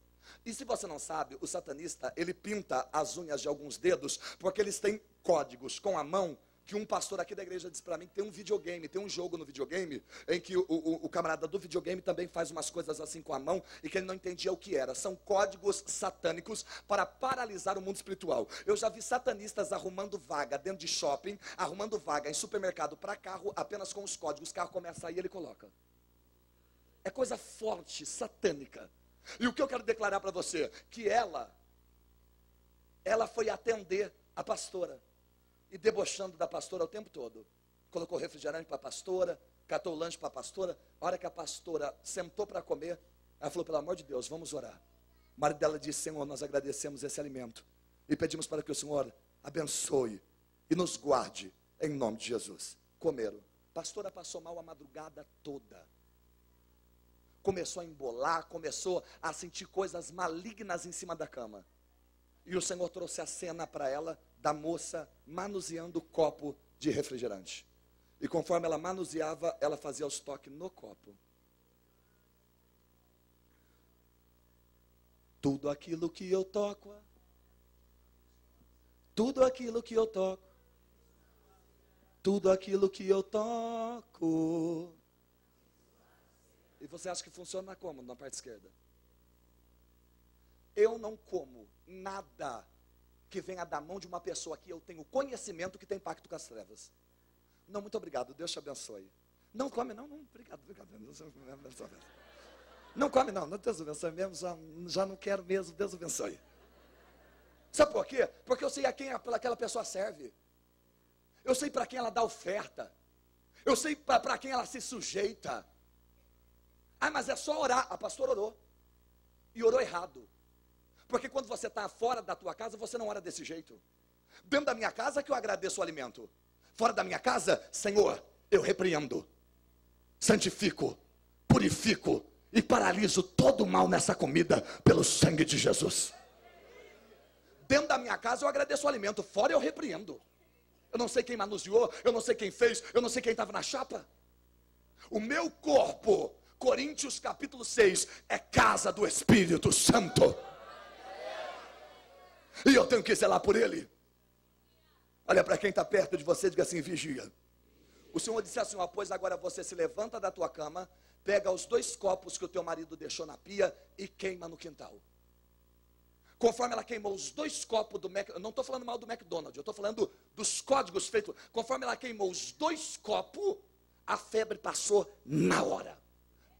E se você não sabe, o satanista, ele pinta as unhas de alguns dedos, porque eles têm códigos com a mão, que um pastor aqui da igreja disse para mim que tem um videogame, tem um jogo no videogame, em que o camarada do videogame também faz umas coisas assim com a mão, e que ele não entendia o que era. São códigos satânicos para paralisar o mundo espiritual. Eu já vi satanistas arrumando vaga dentro de shopping, arrumando vaga em supermercado para carro, apenas com os códigos. O carro começa a sair e ele coloca. É coisa forte, satânica. E o que eu quero declarar para você? Que ela foi atender a pastora. E debochando da pastora o tempo todo. Colocou refrigerante para a pastora, catou o lanche para a pastora. A hora que a pastora sentou para comer, ela falou: pelo amor de Deus, vamos orar. O marido dela disse: Senhor, nós agradecemos esse alimento e pedimos para que o Senhor abençoe e nos guarde, em nome de Jesus. Comeram. A pastora passou mal a madrugada toda. Começou a embolar, começou a sentir coisas malignas em cima da cama. E o Senhor trouxe a cena para ela da moça manuseando o copo de refrigerante. E conforme ela manuseava, ela fazia os toques no copo. Tudo aquilo que eu toco, tudo aquilo que eu toco, tudo aquilo que eu toco. E você acha que funciona como? Na parte esquerda. Eu não como nada que venha da mão de uma pessoa que eu tenho conhecimento que tem pacto com as trevas. Não, muito obrigado, Deus te abençoe. Não come, não, obrigado. Não come, não, Deus abençoe mesmo, já não quero mesmo, Deus abençoe. Sabe por quê? Porque eu sei a quem aquela pessoa serve. Eu sei para quem ela dá oferta. Eu sei para quem ela se sujeita. Ah, mas é só orar. A pastora orou. E orou errado. Porque quando você está fora da tua casa, você não ora desse jeito. Dentro da minha casa que eu agradeço o alimento. Fora da minha casa, Senhor, eu repreendo, santifico, purifico e paraliso todo o mal nessa comida pelo sangue de Jesus. Dentro da minha casa eu agradeço o alimento, fora eu repreendo. Eu não sei quem manuseou, eu não sei quem fez, eu não sei quem estava na chapa. O meu corpo, Coríntios capítulo 6, é casa do Espírito Santo. E eu tenho que zelar por ele. Olha para quem está perto de você e diga assim: vigia. O Senhor disse assim: ó, pois agora você se levanta da tua cama, pega os 2 copos que o teu marido deixou na pia e queima no quintal. Conforme ela queimou os 2 copos do McDonald's, eu não estou falando mal do McDonald's, eu estou falando dos códigos feitos. Conforme ela queimou os 2 copos, a febre passou na hora.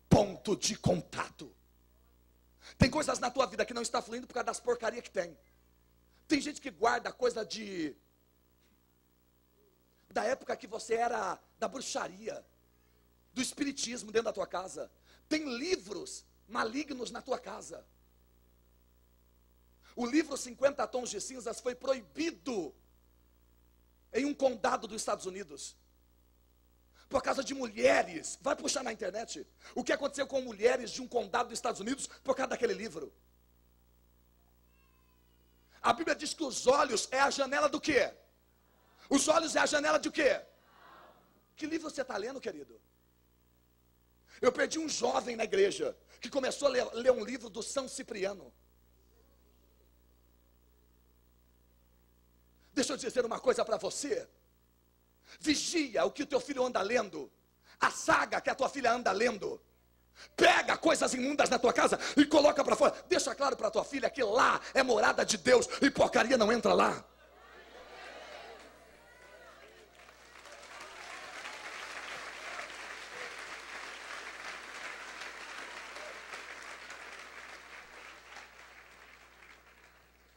Ponto de contato. Tem coisas na tua vida que não está fluindo por causa das porcarias que tem. Tem gente que guarda coisa da época que você era da bruxaria, do espiritismo dentro da tua casa. Tem livros malignos na tua casa. O livro 50 Tons de Cinzas foi proibido em um condado dos Estados Unidos, por causa de mulheres. Vai puxar na internet o que aconteceu com mulheres de um condado dos Estados Unidos por causa daquele livro. A Bíblia diz que os olhos é a janela do quê? Os olhos é a janela de quê? Que livro você está lendo, querido? Eu perdi um jovem na igreja que começou a ler um livro do São Cipriano. Deixa eu dizer uma coisa para você. Vigia o que o teu filho anda lendo. A saga que a tua filha anda lendo. Pega coisas imundas na tua casa e coloca para fora. Deixa claro para tua filha que lá é morada de Deus e porcaria não entra lá.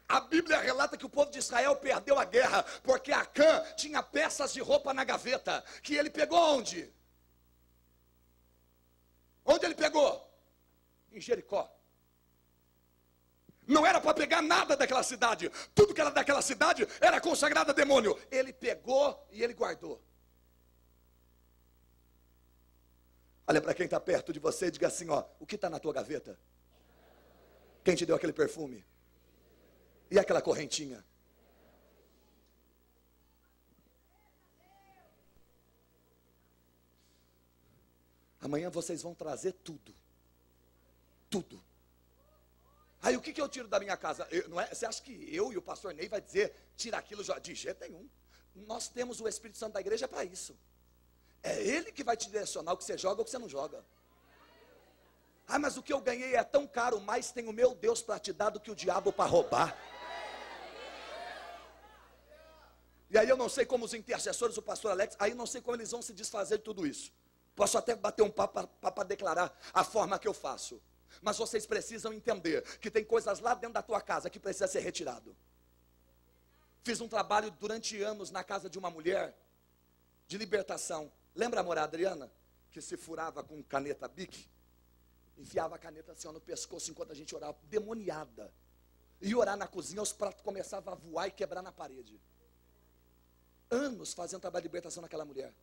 A Bíblia relata que o povo de Israel perdeu a guerra porque Acã tinha peças de roupa na gaveta, que ele pegou onde? Onde ele pegou? Em Jericó. Não era para pegar nada daquela cidade. Tudo que era daquela cidade era consagrado a demônio. Ele pegou e ele guardou. Olha para quem está perto de você e diga assim, ó, o que está na tua gaveta? Quem te deu aquele perfume? E aquela correntinha? Amanhã vocês vão trazer tudo. Tudo. Aí o que eu tiro da minha casa? Não é, você acha que eu e o pastor Ney vai dizer, tira aquilo? De jeito nenhum. Nós temos o Espírito Santo da igreja para isso. É ele que vai te direcionar o que você joga ou o que você não joga. Ah, mas o que eu ganhei é tão caro, mais tem o meu Deus para te dar do que o diabo para roubar. E aí eu não sei como os intercessores, o pastor Alex, aí eu não sei como eles vão se desfazer de tudo isso. Posso até bater um papo para declarar a forma que eu faço. Mas vocês precisam entender que tem coisas lá dentro da tua casa que precisa ser retirado. Fiz um trabalho durante anos na casa de uma mulher de libertação. Lembra, amor, a Adriana? Que se furava com caneta Bic? Enfiava a caneta assim ó, no pescoço enquanto a gente orava, demoniada. E orar na cozinha, os pratos começavam a voar e quebrar na parede. Anos fazendo trabalho de libertação naquela mulher.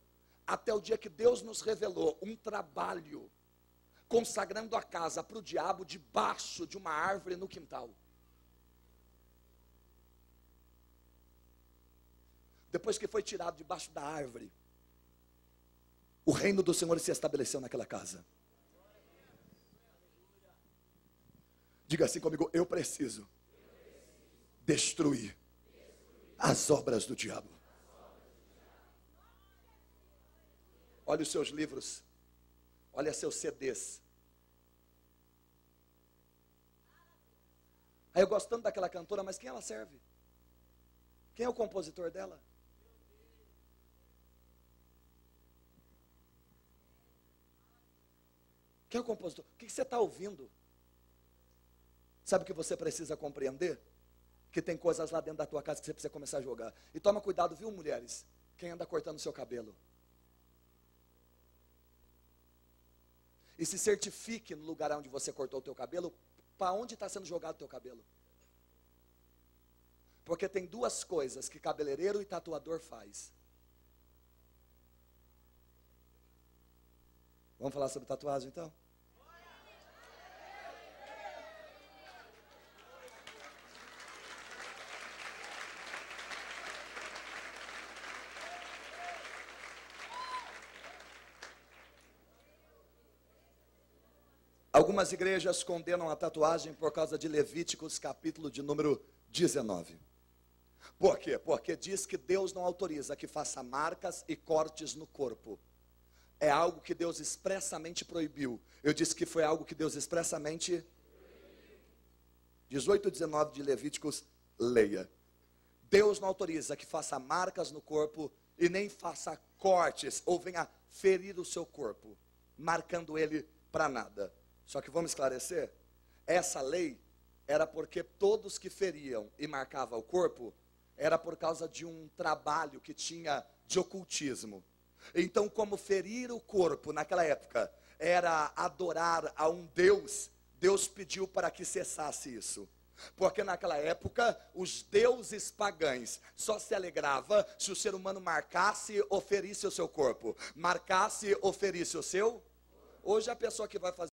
Até o dia que Deus nos revelou um trabalho consagrando a casa para o diabo debaixo de uma árvore no quintal. Depois que foi tirado debaixo da árvore, o reino do Senhor se estabeleceu naquela casa. Diga assim comigo, eu preciso destruir as obras do diabo. Olha os seus livros, olha seus CDs. Aí eu gosto tanto daquela cantora, mas quem ela serve? Quem é o compositor dela? Quem é o compositor? O que você está ouvindo? Sabe o que você precisa compreender? Que tem coisas lá dentro da tua casa que você precisa começar a jogar. E toma cuidado, viu, mulheres? Quem anda cortando o seu cabelo? E se certifique no lugar onde você cortou o teu cabelo, para onde está sendo jogado o teu cabelo. Porque tem duas coisas que cabeleireiro e tatuador faz. Vamos falar sobre tatuagem então? Algumas igrejas condenam a tatuagem por causa de Levíticos, capítulo de número 19. Por quê? Porque diz que Deus não autoriza que faça marcas e cortes no corpo. É algo que Deus expressamente proibiu. Eu disse que foi algo que Deus expressamente... 18 e 19 de Levíticos, leia. Deus não autoriza que faça marcas no corpo e nem faça cortes ou venha ferir o seu corpo, marcando ele para nada. Só que vamos esclarecer, essa lei era porque todos que feriam e marcavam o corpo, era por causa de um trabalho que tinha de ocultismo. Então, como ferir o corpo naquela época era adorar a um Deus, Deus pediu para que cessasse isso. Porque naquela época, os deuses pagãos só se alegrava se o ser humano marcasse, oferisse o seu corpo. Marcasse, oferisse o seu. Hoje a pessoa que vai fazer